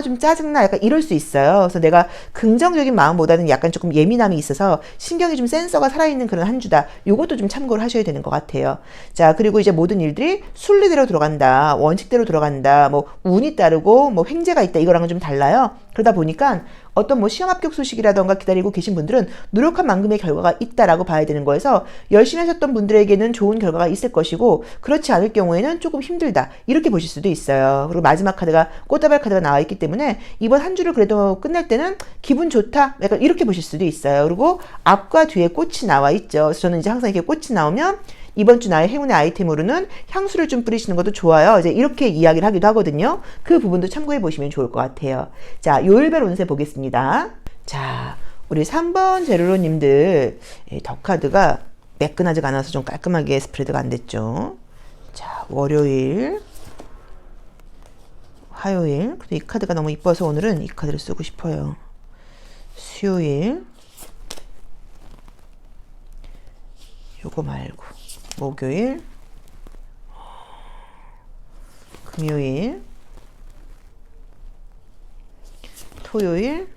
좀 짜증나 약간 이럴 수 있어요. 그래서 내가 긍정적인 마음보다는 약간 조금 예민함이 있어서 신경이 좀 센서가 살아있는 그런 한 주다. 요것도 좀 참고를 하셔야 되는 것 같아요. 자, 그리고 이제 모든 일들이 순리대로 들어간다, 원칙대로 들어간다, 뭐 운이 따르고 뭐 횡재가 있다 이거랑은 좀 달라요. 그러다 보니까 어떤 뭐 시험 합격 소식이라던가 기다리고 계신 분들은 노력한 만큼의 결과가 있다라고 봐야 되는 거여서 열심히 하셨던 분들에게는 좋은 결과가 있을 것이고 그렇지 않을 경우에는 조금 힘들다 이렇게 보실 수도 있어요. 그리고 마지막 카드가 꽃다발 카드가 나와 있기 때문에 이번 한 주를 그래도 끝낼 때는 기분 좋다 약간 이렇게 보실 수도 있어요. 그리고 앞과 뒤에 꽃이 나와 있죠. 그래서 저는 이제 항상 이렇게 꽃이 나오면 이번 주 나의 행운의 아이템으로는 향수를 좀 뿌리시는 것도 좋아요. 이제 이렇게 이야기를 하기도 하거든요. 그 부분도 참고해 보시면 좋을 것 같아요. 자, 요일별 운세 보겠습니다. 자, 우리 3번 제로로님들 덕카드가 매끈하지가 않아서 좀 깔끔하게 스프레드가 안 됐죠. 자, 월요일, 화요일, 근데 이 카드가 너무 이뻐서 오늘은 이 카드를 쓰고 싶어요. 수요일, 요거 말고 목요일, 금요일, 토요일,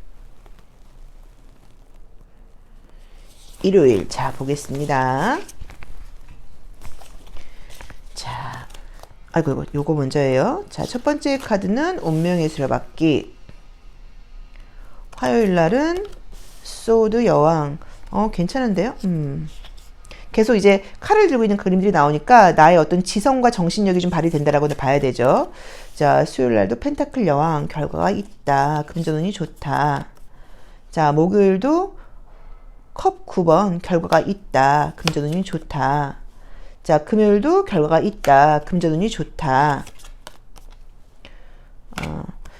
일요일. 자, 보겠습니다. 자, 아이고, 요거 먼저예요. 자, 첫 번째 카드는 운명의 수레바퀴. 화요일 날은 소드 여왕. 괜찮은데요? 계속 이제 칼을 들고 있는 그림들이 나오니까 나의 어떤 지성과 정신력이 좀 발휘된다라고 봐야 되죠. 자, 수요일 날도 펜타클 여왕 결과가 있다. 금전운이 좋다. 자, 목요일도 컵 9번 결과가 있다. 금전운이 좋다. 자, 금요일도 결과가 있다. 금전운이 좋다.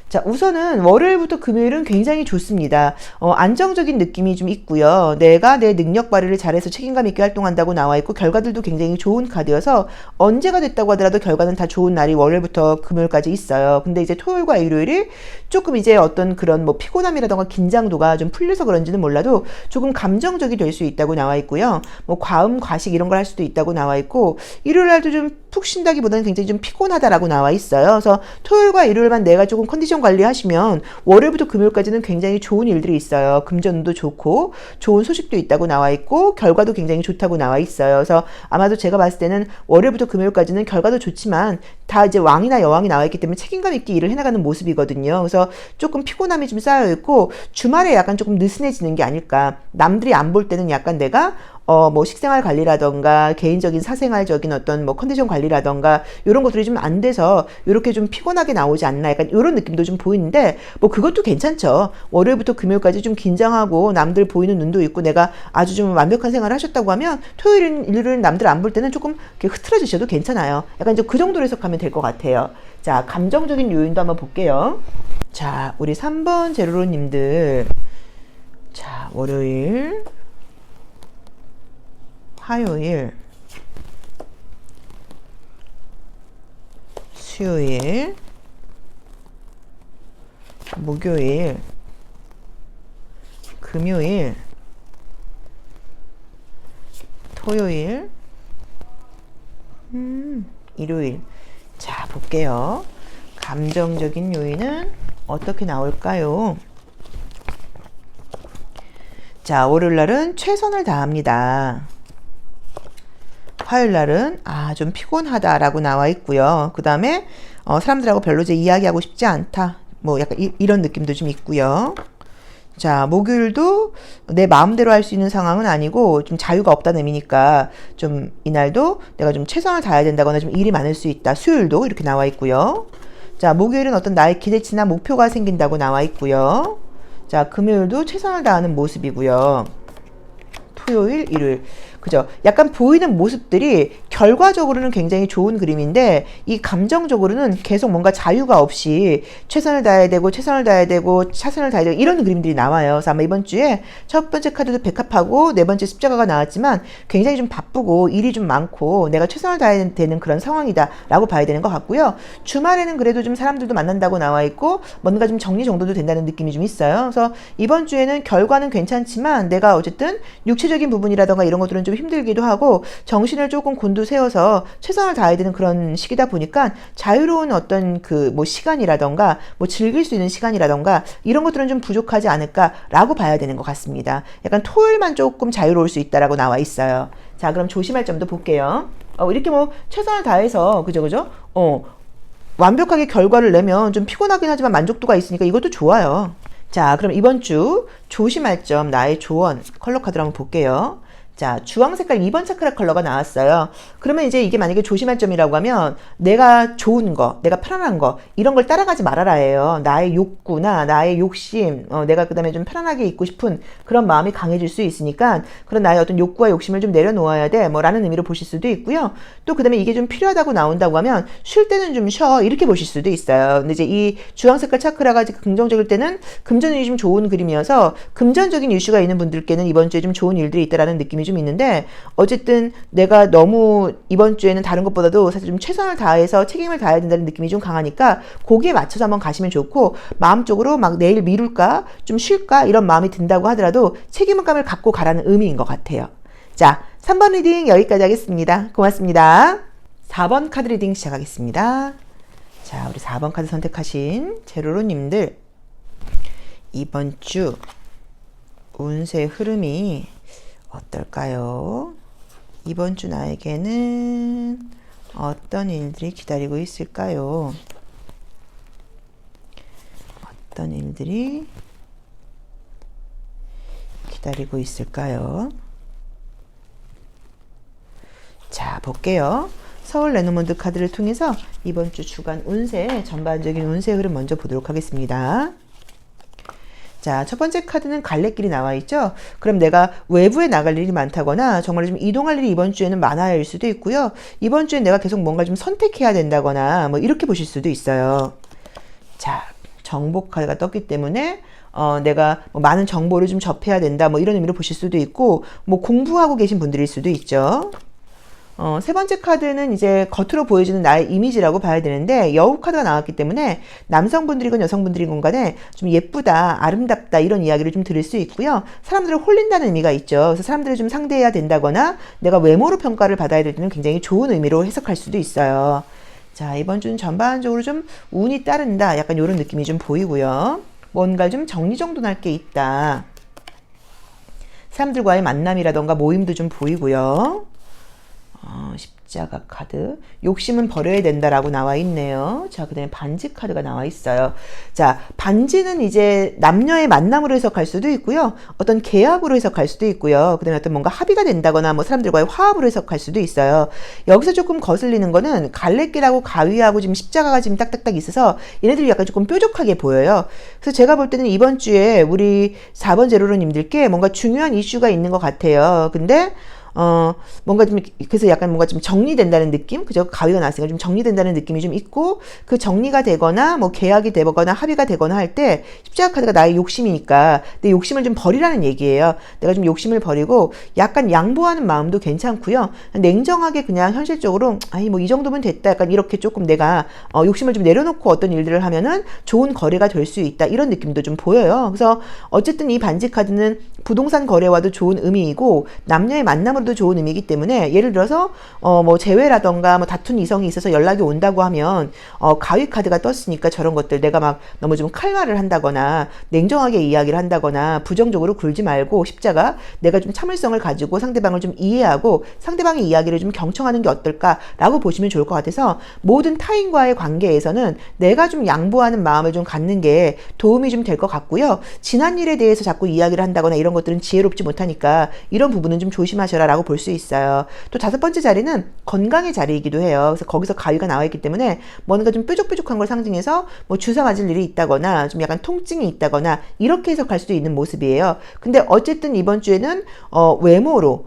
자, 우선은 월요일부터 금요일은 굉장히 좋습니다. 안정적인 느낌이 좀 있고요. 내가 내 능력 발휘를 잘해서 책임감 있게 활동한다고 나와 있고 결과들도 굉장히 좋은 카드여서 언제가 됐다고 하더라도 결과는 다 좋은 날이 월요일부터 금요일까지 있어요. 근데 이제 토요일과 일요일이 조금 이제 어떤 그런 뭐 피곤함이라던가 긴장도가 좀 풀려서 그런지는 몰라도 조금 감정적이 될 수 있다고 나와 있고요. 뭐 과음, 과식 이런 걸 할 수도 있다고 나와 있고 일요일 날도 좀 푹 쉰다기보다는 굉장히 좀 피곤하다라고 나와 있어요. 그래서 토요일과 일요일만 내가 조금 컨디션 관리하시면 월요일부터 금요일까지는 굉장히 좋은 일들이 있어요. 금전도 좋고 좋은 소식도 있다고 나와 있고 결과도 굉장히 좋다고 나와 있어요. 그래서 아마도 제가 봤을 때는 월요일부터 금요일까지는 결과도 좋지만 다 이제 왕이나 여왕이 나와 있기 때문에 책임감 있게 일을 해나가는 모습이거든요. 그래서 조금 피곤함이 좀 쌓여 있고 주말에 약간 조금 느슨해지는 게 아닐까. 남들이 안 볼 때는 약간 내가 뭐 식생활 관리라던가 개인적인 사생활적인 어떤 뭐 컨디션 관리라던가 이런 것들이 좀 안 돼서 이렇게 좀 피곤하게 나오지 않나 약간 이런 느낌도 좀 보이는데 뭐 그것도 괜찮죠. 월요일부터 금요일까지 좀 긴장하고 남들 보이는 눈도 있고 내가 아주 좀 완벽한 생활을 하셨다고 하면 토요일 일요일 남들 안 볼 때는 조금 이렇게 흐트러지셔도 괜찮아요. 약간 이제 그 정도로 해석하면 될 것 같아요. 자, 감정적인 요인도 한번 볼게요. 자, 우리 3번 제로로님들 자, 월요일, 화요일, 수요일, 목요일, 금요일, 토요일, 일요일. 자, 볼게요. 감정적인 요인은 어떻게 나올까요? 자, 월요일날은 최선을 다합니다. 화요일날은 좀 피곤하다라고 나와 있고요. 그 다음에 사람들하고 별로 이제 이야기하고 싶지 않다. 뭐 약간 이런 느낌도 좀 있고요. 자, 목요일도 내 마음대로 할 수 있는 상황은 아니고 좀 자유가 없다는 의미니까 좀 이날도 내가 좀 최선을 다해야 된다거나 좀 일이 많을 수 있다. 수요일도 이렇게 나와 있고요. 자, 목요일은 어떤 나의 기대치나 목표가 생긴다고 나와 있고요. 자, 금요일도 최선을 다하는 모습이고요. 토요일, 일요일. 그죠? 약간 보이는 모습들이 결과적으로는 굉장히 좋은 그림인데 이 감정적으로는 계속 뭔가 자유가 없이 최선을 다해야 되고 최선을 다해야 되고 최선을 다해야 되고 이런 그림들이 나와요. 그래서 아마 이번 주에 첫 번째 카드도 백합하고 네 번째 십자가가 나왔지만 굉장히 좀 바쁘고 일이 좀 많고 내가 최선을 다해야 되는 그런 상황이다 라고 봐야 되는 것 같고요. 주말에는 그래도 좀 사람들도 만난다고 나와 있고 뭔가 좀 정리정돈도 된다는 느낌이 좀 있어요. 그래서 이번 주에는 결과는 괜찮지만 내가 어쨌든 육체적인 부분이라던가 이런 것들은 좀 힘들기도 하고 정신을 조금 곤두세워서 최선을 다해야 되는 그런 시기다 보니까 자유로운 어떤 그 뭐 시간이라던가 뭐 즐길 수 있는 시간이라던가 이런 것들은 좀 부족하지 않을까라고 봐야 되는 것 같습니다. 약간 토요일만 조금 자유로울 수 있다라고 나와 있어요. 자, 그럼 조심할 점도 볼게요. 이렇게 뭐 최선을 다해서 그죠? 완벽하게 결과를 내면 좀 피곤하긴 하지만 만족도가 있으니까 이것도 좋아요. 자, 그럼 이번 주 조심할 점 나의 조언 컬러 카드로 한번 볼게요. 자, 주황 색깔 2번 차크라 컬러가 나왔어요. 그러면 이제 이게 만약에 조심할 점이라고 하면 내가 좋은 거, 내가 편안한 거 이런 걸 따라가지 말아라예요. 나의 욕구나 나의 욕심, 내가 그다음에 좀 편안하게 있고 싶은 그런 마음이 강해질 수 있으니까 그런 나의 어떤 욕구와 욕심을 좀 내려놓아야 돼. 라는 의미로 보실 수도 있고요. 또 그다음에 이게 좀 필요하다고 나온다고 하면 쉴 때는 좀 쉬어 이렇게 보실 수도 있어요. 근데 이제 이 주황 색깔 차크라가 긍정적일 때는 금전운이 좀 좋은 그림이어서 금전적인 이슈가 있는 분들께는 이번 주에 좀 좋은 일들이 있다라는 느낌이 좀 있는데 어쨌든 내가 너무 이번 주에는 다른 것보다도 사실 좀 최선을 다해서 책임을 다해야 된다는 느낌이 좀 강하니까 거기에 맞춰서 한번 가시면 좋고 마음적으로 막 내일 미룰까 좀 쉴까 이런 마음이 든다고 하더라도 책임감을 갖고 가라는 의미인 것 같아요. 자, 3번 리딩 여기까지 하겠습니다. 고맙습니다. 4번 카드 리딩 시작하겠습니다. 자, 우리 4번 카드 선택하신 제로로님들 이번 주 운세 흐름이 어떨까요? 이번 주 나에게는 어떤 일들이 기다리고 있을까요? 어떤 일들이 기다리고 있을까요? 자, 볼게요. 서울 레노몬드 카드를 통해서 이번 주 주간 운세, 전반적인 운세 흐름 먼저 보도록 하겠습니다. 자, 첫 번째 카드는 갈래길이 나와 있죠. 그럼 내가 외부에 나갈 일이 많다거나 정말 좀 이동할 일이 이번 주에는 많아일 수도 있고요. 이번 주에 내가 계속 뭔가 좀 선택해야 된다거나 뭐 이렇게 보실 수도 있어요. 자, 정보 카드가 떴기 때문에 내가 뭐 많은 정보를 좀 접해야 된다 뭐 이런 의미로 보실 수도 있고 뭐 공부하고 계신 분들일 수도 있죠. 세 번째 카드는 이제 겉으로 보여지는 나의 이미지라고 봐야 되는데 여우 카드가 나왔기 때문에 남성분들이건 여성분들이건 간에 좀 예쁘다, 아름답다 이런 이야기를 좀 들을 수 있고요. 사람들을 홀린다는 의미가 있죠. 그래서 사람들을 좀 상대해야 된다거나 내가 외모로 평가를 받아야 될 때는 굉장히 좋은 의미로 해석할 수도 있어요. 자, 이번 주는 전반적으로 좀 운이 따른다 약간 이런 느낌이 좀 보이고요. 뭔가 좀 정리정돈할 게 있다. 사람들과의 만남이라던가 모임도 좀 보이고요. 십자가 카드. 욕심은 버려야 된다라고 나와 있네요. 자, 그 다음에 반지 카드가 나와 있어요. 자, 반지는 이제 남녀의 만남으로 해석할 수도 있고요. 어떤 계약으로 해석할 수도 있고요. 그 다음에 어떤 뭔가 합의가 된다거나 뭐 사람들과의 화합으로 해석할 수도 있어요. 여기서 조금 거슬리는 거는 갈래길하고 가위하고 지금 십자가가 지금 딱딱딱 있어서 얘네들이 약간 조금 뾰족하게 보여요. 그래서 제가 볼 때는 이번 주에 우리 4번 제로로님들께 뭔가 중요한 이슈가 있는 것 같아요. 근데 뭔가 좀, 그래서 약간 뭔가 좀 정리된다는 느낌? 그죠? 가위가 나왔으니까 좀 정리된다는 느낌이 좀 있고, 그 정리가 되거나, 뭐 계약이 되거나, 합의가 되거나 할 때, 십자가 카드가 나의 욕심이니까, 내 욕심을 좀 버리라는 얘기예요. 내가 좀 욕심을 버리고, 약간 양보하는 마음도 괜찮고요. 냉정하게 그냥 현실적으로, 아이, 뭐 이 정도면 됐다. 약간 이렇게 조금 내가, 욕심을 좀 내려놓고 어떤 일들을 하면은 좋은 거래가 될 수 있다. 이런 느낌도 좀 보여요. 그래서 어쨌든 이 반지 카드는 부동산 거래와도 좋은 의미이고, 남녀의 만남으로 것도 좋은 의미이기 때문에 예를 들어서 뭐 재회라던가 뭐 다툰 이성이 있어서 연락이 온다고 하면 가위 카드가 떴으니까 저런 것들 내가 막 너무 좀 칼말을 한다거나 냉정하게 이야기를 한다거나 부정적으로 굴지 말고 십자가 내가 좀 참을성을 가지고 상대방을 좀 이해하고 상대방의 이야기를 좀 경청하는 게 어떨까라고 보시면 좋을 것 같아서 모든 타인과의 관계에서는 내가 좀 양보하는 마음을 좀 갖는 게 도움이 좀 될 것 같고요. 지난 일에 대해서 자꾸 이야기를 한다거나 이런 것들은 지혜롭지 못하니까 이런 부분은 좀 조심하셔라 라고 볼 수 있어요. 또 5번째 자리는 건강의 자리이기도 해요. 그래서 거기서 가위가 나와 있기 때문에 뭔가 좀 뾰족뾰족한 걸 상징해서 뭐 주사 맞을 일이 있다거나 좀 약간 통증이 있다거나 이렇게 해석할 수도 있는 모습이에요. 근데 어쨌든 이번 주에는 외모로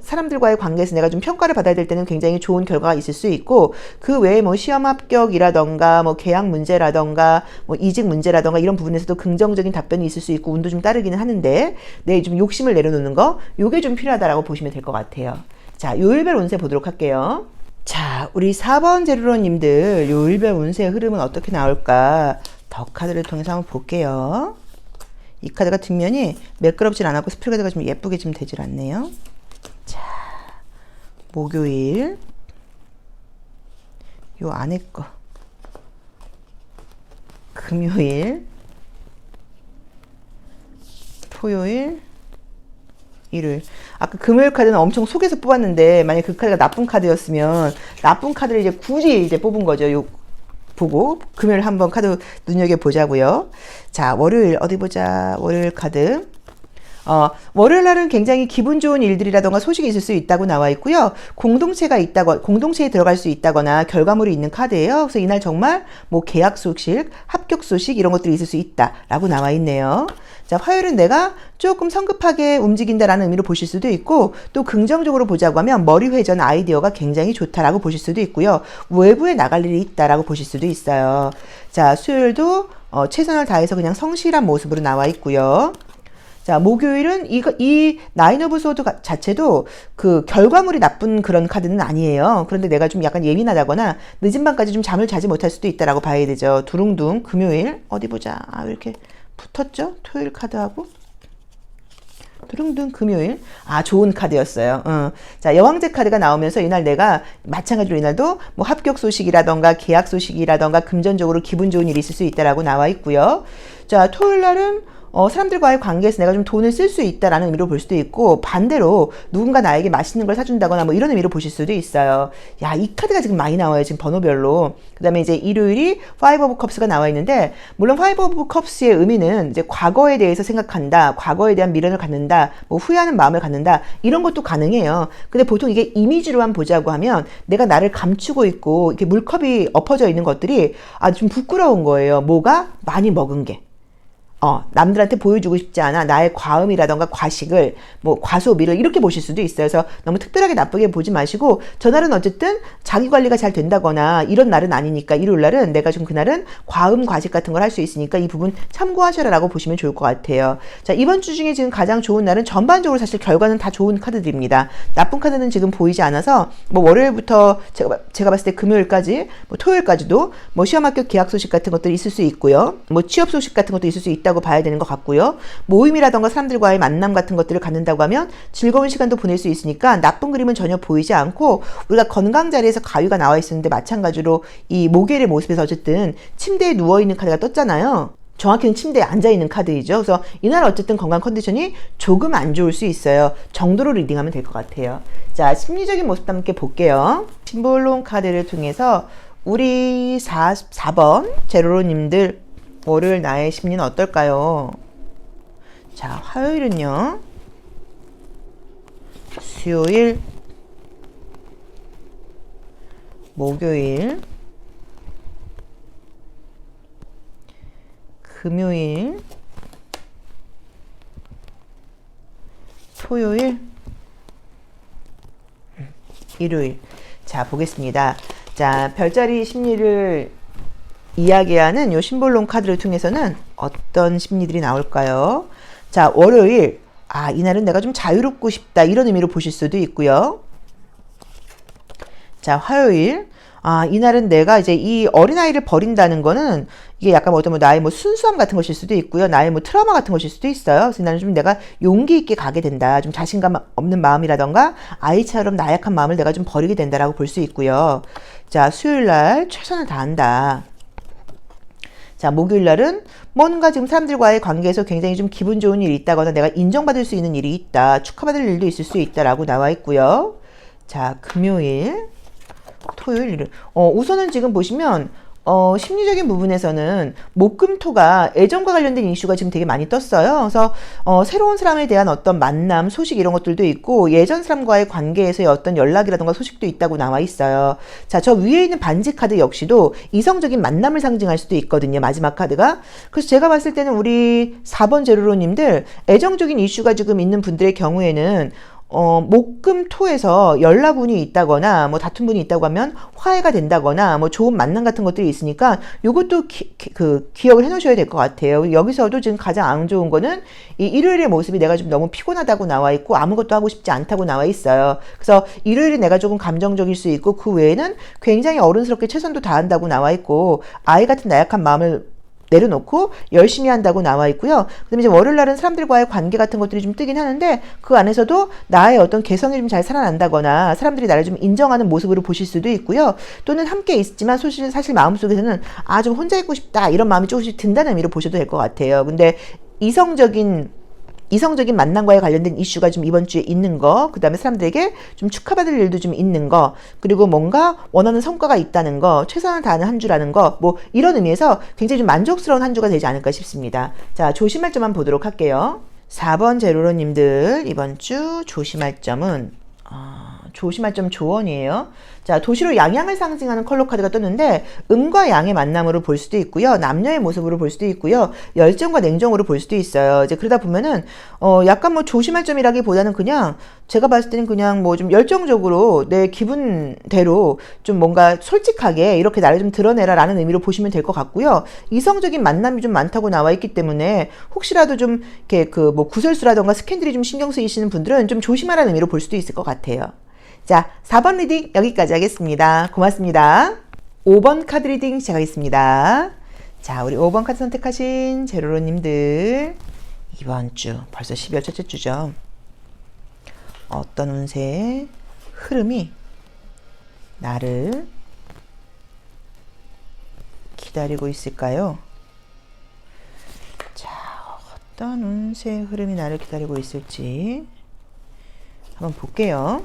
사람들과의 관계에서 내가 좀 평가를 받아야 될 때는 굉장히 좋은 결과가 있을 수 있고, 그 외에 뭐 시험 합격이라던가 뭐 계약 문제라던가 뭐 이직 문제라던가 이런 부분에서도 긍정적인 답변이 있을 수 있고 운도 좀 따르기는 하는데, 내 좀 욕심을 내려놓는 거 요게 좀 필요하다라고 보시면 될 것 같아요. 자, 요일별 운세 보도록 할게요. 자, 우리 4번 제루로님들 요일별 운세의 흐름은 어떻게 나올까 더 카드를 통해서 한번 볼게요. 이 카드가 뒷면이 매끄럽진 않았고 스프레 카드가 좀 예쁘게 좀 되질 않네요. 자, 목요일 요 안에 거, 금요일, 토요일, 일요일. 아까 금요일 카드는 엄청 속에서 뽑았는데 만약 그 카드가 나쁜 카드였으면 나쁜 카드를 이제 굳이 이제 뽑은 거죠. 요 보고 금요일 한번 카드 눈여겨보자고요. 자, 월요일 어디 보자. 월요일 카드. 월요일 날은 굉장히 기분 좋은 일들이라던가 소식이 있을 수 있다고 나와 있고요. 공동체에 들어갈 수 있다거나 결과물이 있는 카드예요. 그래서 이날 정말 뭐 계약 소식, 합격 소식 이런 것들이 있을 수 있다라고 나와 있네요. 자, 화요일은 내가 조금 성급하게 움직인다라는 의미로 보실 수도 있고, 또 긍정적으로 보자고 하면 머리 회전 아이디어가 굉장히 좋다라고 보실 수도 있고요. 외부에 나갈 일이 있다라고 보실 수도 있어요. 자, 수요일도 최선을 다해서 그냥 성실한 모습으로 나와 있고요. 자, 목요일은 이 나인 오브 소드 자체도 그 결과물이 나쁜 그런 카드는 아니에요. 그런데 내가 좀 약간 예민하다거나 늦은 밤까지 좀 잠을 자지 못할 수도 있다라고 봐야 되죠. 두릉둥. 금요일 어디 보자. 아, 왜 이렇게 붙었죠? 토요일 카드하고. 두릉둥 금요일. 아, 좋은 카드였어요. 자, 여왕제 카드가 나오면서 이날 내가 마찬가지로 이날도 뭐 합격 소식이라던가 계약 소식이라던가 금전적으로 기분 좋은 일이 있을 수 있다라고 나와 있고요. 자, 토요일 날은 사람들과의 관계에서 내가 좀 돈을 쓸 수 있다라는 의미로 볼 수도 있고, 반대로 누군가 나에게 맛있는 걸 사준다거나 뭐 이런 의미로 보실 수도 있어요. 야, 이 카드가 지금 많이 나와요. 지금 번호별로. 그 다음에 이제 일요일이 파이브 오브 컵스가 나와 있는데, 물론 파이브 오브 컵스의 의미는 이제 과거에 대해서 생각한다, 과거에 대한 미련을 갖는다, 뭐 후회하는 마음을 갖는다, 이런 것도 가능해요. 근데 보통 이게 이미지로만 보자고 하면 내가 나를 감추고 있고 이렇게 물컵이 엎어져 있는 것들이 아주 좀 부끄러운 거예요. 뭐가? 많이 먹은 게. 남들한테 보여주고 싶지 않아. 나의 과음이라던가 과식을, 뭐 과소비를 이렇게 보실 수도 있어요. 그래서 너무 특별하게 나쁘게 보지 마시고, 저날은 어쨌든 자기 관리가 잘 된다거나 이런 날은 아니니까, 일요일 날은 내가 좀 그날은 과음 과식 같은 걸 할 수 있으니까 이 부분 참고하셔라라고 보시면 좋을 것 같아요. 자, 이번 주 중에 지금 가장 좋은 날은 전반적으로 사실 결과는 다 좋은 카드들입니다. 나쁜 카드는 지금 보이지 않아서, 뭐 월요일부터 제가 봤을 때 금요일까지, 뭐 토요일까지도 뭐 시험 합격 계약 소식 같은 것들이 있을 수 있고요. 뭐 취업 소식 같은 것도 있을 수 있다 고 봐야 되는 것 같고요. 모임이라던가 사람들과의 만남 같은 것들을 갖는다고 하면 즐거운 시간도 보낼 수 있으니까 나쁜 그림은 전혀 보이지 않고, 우리가 건강 자리에서 가위가 나와 있었는데 마찬가지로 이 목요일의 모습에서 어쨌든 침대에 누워있는 카드가 떴잖아요. 정확히는 침대에 앉아있는 카드이죠. 그래서 이날 어쨌든 건강 컨디션이 조금 안 좋을 수 있어요. 정도로 리딩하면 될 것 같아요. 자, 심리적인 모습도 함께 볼게요. 심볼론 카드를 통해서 우리 4번 제로로님들 월요일 나의 심리는 어떨까요? 자, 화요일은요. 수요일, 목요일, 금요일, 토요일, 일요일. 자, 보겠습니다. 자, 별자리 심리를 이야기하는 요 심볼론 카드를 통해서는 어떤 심리들이 나올까요? 자, 월요일. 아, 이날은 내가 좀 자유롭고 싶다. 이런 의미로 보실 수도 있고요. 자, 화요일. 아, 이날은 내가 이제 이 어린아이를 버린다는 거는 이게 약간 어떤 뭐 나의 뭐 순수함 같은 것일 수도 있고요. 나의 뭐 트라우마 같은 것일 수도 있어요. 그래서 나는 좀 내가 용기 있게 가게 된다. 좀 자신감 없는 마음이라던가 아이처럼 나약한 마음을 내가 좀 버리게 된다라고 볼 수 있고요. 자, 수요일 날 최선을 다한다. 자, 목요일 날은 뭔가 지금 사람들과의 관계에서 굉장히 좀 기분 좋은 일이 있다거나 내가 인정받을 수 있는 일이 있다. 축하받을 일도 있을 수 있다라고 나와 있고요. 자, 금요일, 토요일, 일요일. 우선은 지금 보시면 심리적인 부분에서는 목금토가 애정과 관련된 이슈가 지금 되게 많이 떴어요. 그래서 새로운 사람에 대한 어떤 만남, 소식 이런 것들도 있고 예전 사람과의 관계에서의 어떤 연락이라던가 소식도 있다고 나와 있어요. 자, 저 위에 있는 반지 카드 역시도 이성적인 만남을 상징할 수도 있거든요. 마지막 카드가. 그래서 제가 봤을 때는 우리 4번 제로로님들 애정적인 이슈가 지금 있는 분들의 경우에는 목금토에서 연락운이 있다거나 뭐 다툰 분이 있다고 하면 화해가 된다거나 뭐 좋은 만남 같은 것들이 있으니까 요것도 기억을 해 놓으셔야 될 것 같아요. 여기서도 지금 가장 안 좋은 거는 이 일요일의 모습이 내가 좀 너무 피곤하다고 나와 있고 아무것도 하고 싶지 않다고 나와 있어요. 그래서 일요일에 내가 조금 감정적일 수 있고 그 외에는 굉장히 어른스럽게 최선도 다한다고 나와 있고 아이 같은 나약한 마음을 내려놓고 열심히 한다고 나와 있고요. 그다음에 이제 월요일 날은 사람들과의 관계 같은 것들이 좀 뜨긴 하는데 그 안에서도 나의 어떤 개성이 좀 잘 살아난다거나 사람들이 나를 좀 인정하는 모습으로 보실 수도 있고요. 또는 함께 있지만 사실 마음속에서는 아, 좀 혼자 있고 싶다 이런 마음이 조금씩 든다는 의미로 보셔도 될 것 같아요. 근데 이성적인 만남과에 관련된 이슈가 좀 이번 주에 있는 거, 그 다음에 사람들에게 좀 축하받을 일도 좀 있는 거, 그리고 뭔가 원하는 성과가 있다는 거, 최선을 다하는 한 주라는 거, 뭐 이런 의미에서 굉장히 좀 만족스러운 한 주가 되지 않을까 싶습니다. 자, 조심할 점만 보도록 할게요. 4번 제로로님들 이번 주 조심할 점은 조심할 점 조언이에요. 자, 도시로 양양을 상징하는 컬러 카드가 떴는데 음과 양의 만남으로 볼 수도 있고요. 남녀의 모습으로 볼 수도 있고요. 열정과 냉정으로 볼 수도 있어요. 이제 그러다 보면은 약간 뭐 조심할 점이라기보다는 그냥 제가 봤을 때는 그냥 뭐 좀 열정적으로 내 기분대로 좀 뭔가 솔직하게 이렇게 나를 좀 드러내라라는 의미로 보시면 될 것 같고요. 이성적인 만남이 좀 많다고 나와 있기 때문에 혹시라도 좀 이렇게 그 뭐 구설수라던가 스캔들이 좀 신경 쓰이시는 분들은 좀 조심하라는 의미로 볼 수도 있을 것 같아요. 자, 4번 리딩 여기까지 하겠습니다. 고맙습니다. 5번 카드 리딩 시작하겠습니다. 자, 우리 5번 카드 선택하신 제로로님들 이번 주 벌써 12월 첫째 주죠. 어떤 운세의 흐름이 나를 기다리고 있을까요? 자, 어떤 운세의 흐름이 나를 기다리고 있을지 한번 볼게요.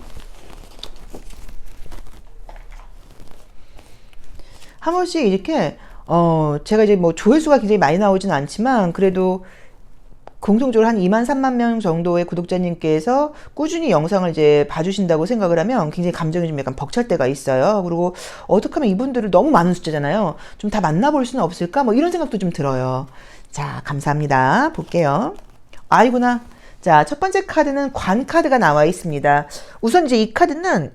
한 번씩 이렇게 제가 이제 뭐 조회수가 굉장히 많이 나오진 않지만 그래도 공통적으로 한 2만 3만 명 정도의 구독자님께서 꾸준히 영상을 이제 봐주신다고 생각을 하면 굉장히 감정이 좀 약간 벅찰 때가 있어요. 그리고 어떻게 하면 이분들을 너무 많은 숫자잖아요. 좀 다 만나볼 수는 없을까? 뭐 이런 생각도 좀 들어요. 자, 감사합니다. 볼게요. 아이구나. 자, 첫 번째 카드는 관 카드가 나와 있습니다. 우선 이제 이 카드는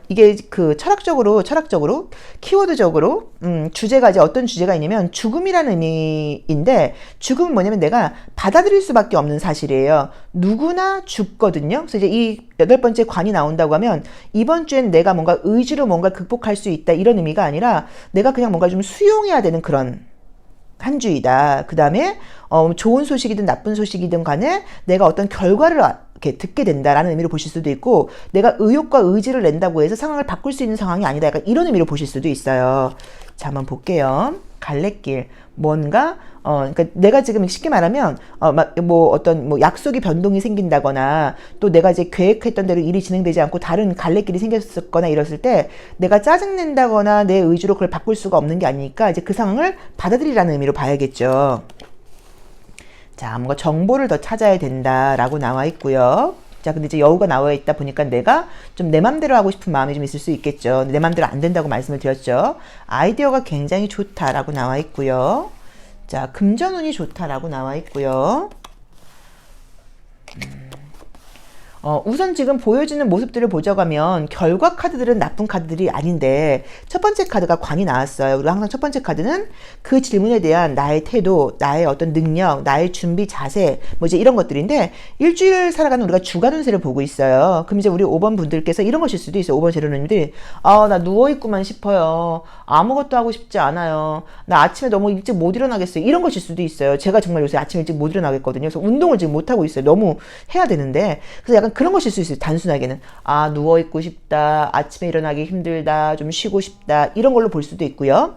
이게 그 철학적으로 키워드적으로 주제가 이제 어떤 주제가 있냐면 죽음이라는 의미인데 죽음은 뭐냐면 내가 받아들일 수밖에 없는 사실이에요. 누구나 죽거든요. 그래서 이제 이 8번째 관이 나온다고 하면 이번 주엔 내가 뭔가 의지로 뭔가 극복할 수 있다 이런 의미가 아니라 내가 그냥 뭔가 좀 수용해야 되는 그런 한 주이다. 그 다음에 좋은 소식이든 나쁜 소식이든 간에 내가 어떤 결과를 이렇게 듣게 된다라는 의미로 보실 수도 있고 내가 의욕과 의지를 낸다고 해서 상황을 바꿀 수 있는 상황이 아니다. 약간 이런 의미로 보실 수도 있어요. 자, 한번 볼게요. 갈래길. 뭔가 그러니까 내가 지금 쉽게 말하면 뭐 어떤 뭐 약속이 변동이 생긴다거나 또 내가 이제 계획했던 대로 일이 진행되지 않고 다른 갈래길이 생겼거나 이랬을 때 내가 짜증낸다거나 내 의지로 그걸 바꿀 수가 없는 게 아니니까 이제 그 상황을 받아들이라는 의미로 봐야겠죠. 자, 뭔가 정보를 더 찾아야 된다라고 나와 있고요. 자, 근데 이제 여우가 나와 있다 보니까 내가 좀 내 맘대로 하고 싶은 마음이 좀 있을 수 있겠죠. 내 맘대로 안 된다고 말씀을 드렸죠. 아이디어가 굉장히 좋다라고 나와 있고요. 자, 금전운이 좋다라고 나와 있고요. 우선 지금 보여지는 모습들을 보자고 하면 결과 카드들은 나쁜 카드들이 아닌데 첫 번째 카드가 관이 나왔어요. 우리가 항상 첫 번째 카드는 그 질문에 대한 나의 태도, 나의 어떤 능력, 나의 준비, 자세 뭐 이제 이런 것들인데 일주일 살아가는 우리가 주간 운세를 보고 있어요. 그럼 이제 우리 5번 분들께서 이런 것일 수도 있어요. 5번 재료님들이 나 누워있구만 싶어요. 아무것도 하고 싶지 않아요. 나 아침에 너무 일찍 못 일어나겠어요. 이런 것일 수도 있어요. 제가 정말 요새 아침에 일찍 못 일어나겠거든요. 그래서 운동을 지금 못하고 있어요. 너무 해야 되는데 그래서 약간 그런 것일 수 있어요. 단순하게는 누워있고 싶다, 아침에 일어나기 힘들다, 좀 쉬고 싶다 이런 걸로 볼 수도 있고요.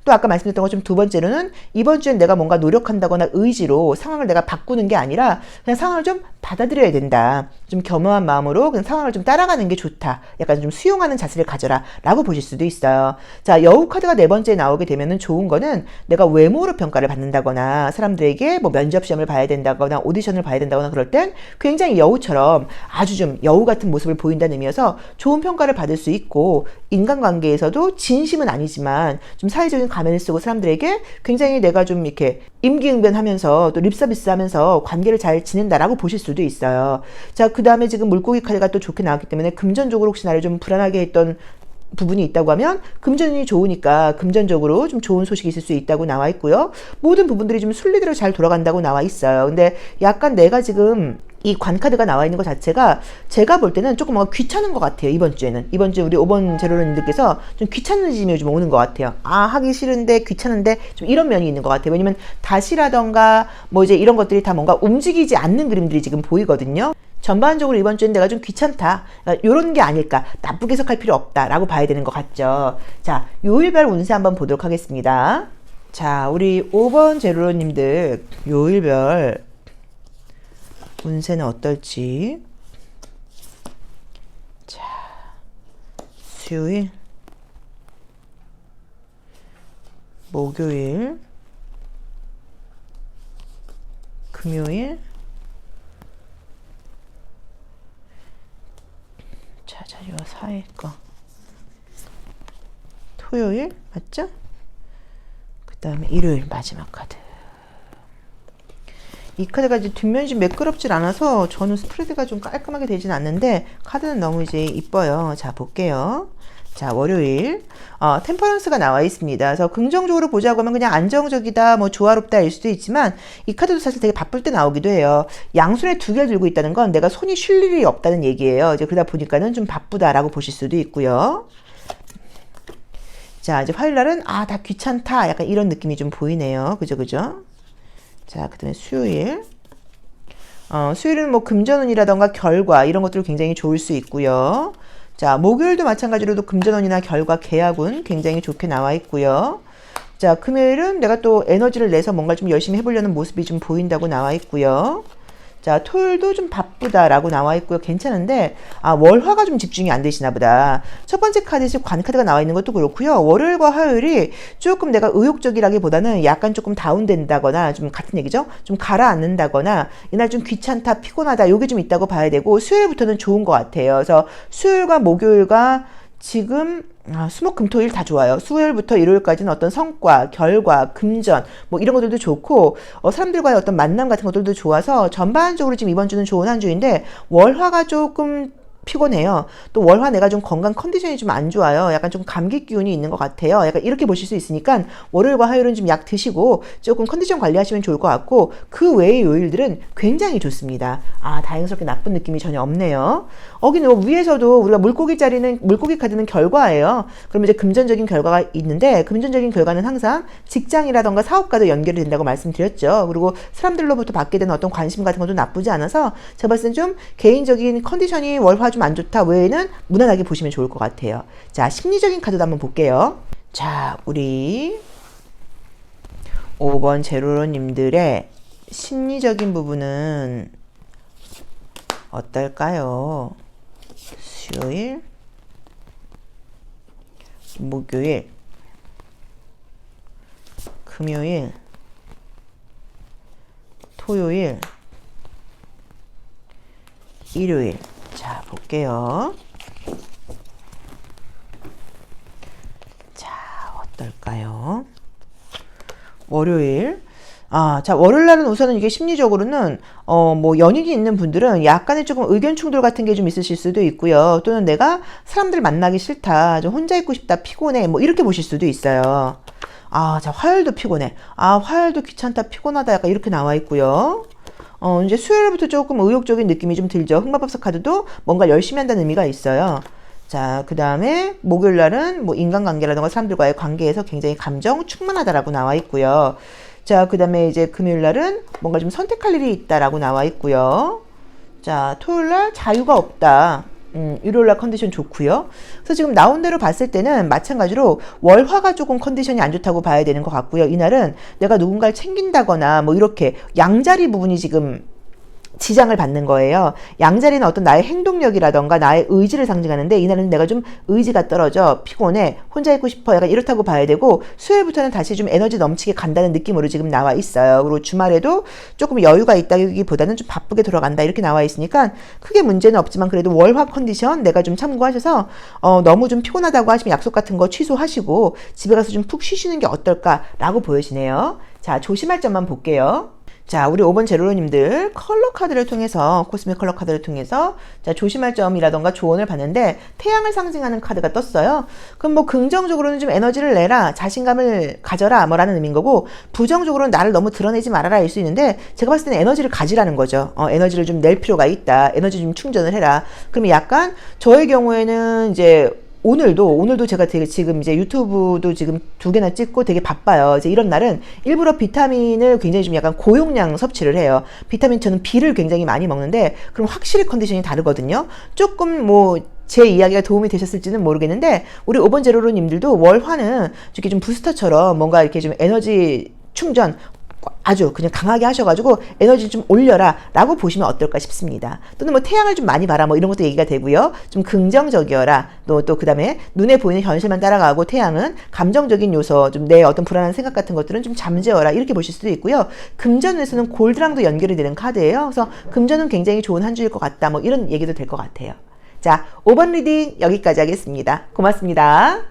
또 아까 말씀드렸던 것처럼 두 번째로는 이번 주엔 내가 뭔가 노력한다거나 의지로 상황을 내가 바꾸는 게 아니라 그냥 상황을 좀 받아들여야 된다. 좀 겸허한 마음으로 그냥 상황을 좀 따라가는 게 좋다. 약간 좀 수용하는 자세를 가져라 라고 보실 수도 있어요. 자, 여우 카드가 네 번째에 나오게 되면은 좋은 거는 내가 외모로 평가를 받는다거나 사람들에게 뭐 면접 시험을 봐야 된다거나 오디션을 봐야 된다거나 그럴 땐 굉장히 여우처럼 아주 좀 여우 같은 모습을 보인다는 의미여서 좋은 평가를 받을 수 있고 인간관계에서도 진심은 아니지만 좀 사회적인 가면을 쓰고 사람들에게 굉장히 내가 좀 이렇게 임기응변하면서 또 립서비스 하면서 관계를 잘 지낸다라고 보실 수도 있어요. 자, 그 다음에 지금 물고기 카드가 또 좋게 나왔기 때문에 금전적으로 혹시 나를 좀 불안하게 했던 부분이 있다고 하면 금전이 좋으니까 금전적으로 좀 좋은 소식이 있을 수 있다고 나와 있고요. 모든 부분들이 좀 순리대로 잘 돌아간다고 나와 있어요. 근데 약간 내가 지금 이 관카드가 나와 있는 것 자체가 제가 볼 때는 조금 뭔가 귀찮은 것 같아요. 이번 주에 우리 5번 제로님들께서 좀 귀찮으심이 좀 오는 것 같아요. 하기 싫은데 귀찮은데 좀 이런 면이 있는 것 같아요. 왜냐면 다시라던가 뭐 이제 이런 것들이 다 뭔가 움직이지 않는 그림들이 지금 보이거든요. 전반적으로 이번 주엔 내가 좀 귀찮다. 요런 게 아닐까. 나쁘게 해석할 필요 없다. 라고 봐야 되는 것 같죠. 자, 요일별 운세 한번 보도록 하겠습니다. 자, 우리 5번 제로님들 요일별 운세는 어떨지. 자, 수요일, 목요일, 금요일, 요 사이 거. 토요일, 맞죠? 그 다음에 일요일 마지막 카드. 이 카드가 이제 뒷면이 매끄럽질 않아서 저는 스프레드가 좀 깔끔하게 되진 않는데 카드는 너무 이제 이뻐요. 자, 볼게요. 자, 월요일 템퍼런스가 나와 있습니다. 그래서 긍정적으로 보자고 하면 그냥 안정적이다, 뭐 조화롭다 일 수도 있지만 이 카드도 사실 되게 바쁠 때 나오기도 해요. 양손에 두 개를 들고 있다는 건 내가 손이 쉴 일이 없다는 얘기예요. 이제 그러다 보니까는 좀 바쁘다라고 보실 수도 있고요. 자, 이제 화요일 날은 다 귀찮다 약간 이런 느낌이 좀 보이네요. 그죠? 자, 그 다음에 수요일. 수요일은 뭐 금전운이라던가 결과 이런 것들 굉장히 좋을 수 있고요. 자, 목요일도 마찬가지로도 금전운이나 결과 계약운 굉장히 좋게 나와 있고요. 자, 금요일은 내가 또 에너지를 내서 뭔가 좀 열심히 해보려는 모습이 좀 보인다고 나와 있고요. 자, 토요일도 좀 바쁘다라고 나와 있고요. 괜찮은데 월화가 좀 집중이 안 되시나 보다. 첫 번째 카드에서 관카드가 나와 있는 것도 그렇고요. 월요일과 화요일이 조금 내가 의욕적이라기보다는 약간 조금 다운된다거나 좀 같은 얘기죠. 좀 가라앉는다거나 이날 좀 귀찮다, 피곤하다 요게 좀 있다고 봐야 되고 수요일부터는 좋은 것 같아요. 그래서 수요일과 목요일과 지금 수목금토일 다 좋아요. 수요일부터 일요일까지는 어떤 성과, 결과, 금전 뭐 이런 것들도 좋고 사람들과의 어떤 만남 같은 것들도 좋아서 전반적으로 지금 이번 주는 좋은 한 주인데 월화가 조금 피곤해요. 또 월화 내가 좀 건강 컨디션이 좀 안 좋아요. 약간 좀 감기 기운이 있는 것 같아요. 약간 이렇게 보실 수 있으니까 월요일과 화요일은 좀 약 드시고 조금 컨디션 관리하시면 좋을 것 같고 그 외의 요일들은 굉장히 좋습니다. 다행스럽게 나쁜 느낌이 전혀 없네요. 여기는 뭐 위에서도 우리가 물고기 카드는 결과예요. 그러면 이제 금전적인 결과가 있는데 금전적인 결과는 항상 직장이라던가 사업과도 연결이 된다고 말씀드렸죠. 그리고 사람들로부터 받게 되는 어떤 관심 같은 것도 나쁘지 않아서 제가 봤을 땐 좀 개인적인 컨디션이 월화 좀 안 좋다 외에는 무난하게 보시면 좋을 것 같아요. 자, 심리적인 카드도 한번 볼게요. 자, 우리 5번 제로로님들의 심리적인 부분은 어떨까요? 수요일, 목요일, 금요일, 토요일, 일요일. 자, 볼게요. 자, 어떨까요? 월요일. 자, 월요일날은 우선은 이게 심리적으로는, 뭐, 연인이 있는 분들은 약간의 조금 의견 충돌 같은 게 좀 있으실 수도 있고요. 또는 내가 사람들 만나기 싫다, 좀 혼자 있고 싶다, 피곤해, 뭐, 이렇게 보실 수도 있어요. 자, 화요일도 피곤해. 화요일도 귀찮다, 피곤하다, 약간 이렇게 나와 있고요. 이제 수요일부터 조금 의욕적인 느낌이 좀 들죠. 흑마법사 카드도 뭔가 열심히 한다는 의미가 있어요. 자, 그 다음에 목요일 날은 뭐 인간관계라든가 사람들과의 관계에서 굉장히 감정 충만하다라고 나와 있고요. 자, 그 다음에 이제 금요일 날은 뭔가 좀 선택할 일이 있다라고 나와 있고요. 자, 토요일 날 자유가 없다. 일요일 날 컨디션 좋고요. 그래서 지금 나온 대로 봤을 때는 마찬가지로 월화가 조금 컨디션이 안 좋다고 봐야 되는 것 같고요. 이날은 내가 누군가를 챙긴다거나 뭐 이렇게 양자리 부분이 지금 지장을 받는 거예요. 양자리는 어떤 나의 행동력이라던가 나의 의지를 상징하는데 이날은 내가 좀 의지가 떨어져 피곤해 혼자 있고 싶어 약간 이렇다고 봐야 되고 수요일부터는 다시 좀 에너지 넘치게 간다는 느낌으로 지금 나와 있어요. 그리고 주말에도 조금 여유가 있다기보다는 좀 바쁘게 돌아간다 이렇게 나와 있으니까 크게 문제는 없지만 그래도 월화 컨디션 내가 좀 참고하셔서 너무 좀 피곤하다고 하시면 약속 같은 거 취소하시고 집에 가서 좀 푹 쉬시는 게 어떨까라고 보여지네요. 자, 조심할 점만 볼게요. 자, 우리 5번 제로로님들 컬러 카드를 통해서 코스믹 컬러 카드를 통해서 자, 조심할 점이라던가 조언을 받는데 태양을 상징하는 카드가 떴어요. 그럼 뭐 긍정적으로는 좀 에너지를 내라, 자신감을 가져라 뭐라는 의미인 거고 부정적으로는 나를 너무 드러내지 말아라 일 수 있는데 제가 봤을 때는 에너지를 가지라는 거죠. 에너지를 좀 낼 필요가 있다. 에너지 좀 충전을 해라. 그러면 약간 저의 경우에는 이제 오늘도 제가 되게 지금 이제 유튜브도 지금 2개나 찍고 되게 바빠요. 이제 이런 날은 일부러 비타민을 굉장히 좀 약간 고용량 섭취를 해요. 비타민 저는 B를 굉장히 많이 먹는데 그럼 확실히 컨디션이 다르거든요. 조금 뭐 제 이야기가 도움이 되셨을지는 모르겠는데 우리 5번 제로로님들도 월화는 이렇게 좀 부스터처럼 뭔가 이렇게 좀 에너지 충전 아주 그냥 강하게 하셔가지고 에너지 좀 올려라 라고 보시면 어떨까 싶습니다. 또는 뭐 태양을 좀 많이 봐라 뭐 이런 것도 얘기가 되고요. 좀 긍정적이어라. 또 그 다음에 눈에 보이는 현실만 따라가고 태양은 감정적인 요소 좀 내 어떤 불안한 생각 같은 것들은 좀 잠재워라 이렇게 보실 수도 있고요. 금전에서는 골드랑도 연결이 되는 카드예요. 그래서 금전은 굉장히 좋은 한 주일 것 같다 뭐 이런 얘기도 될 것 같아요. 자, 5번 리딩 여기까지 하겠습니다. 고맙습니다.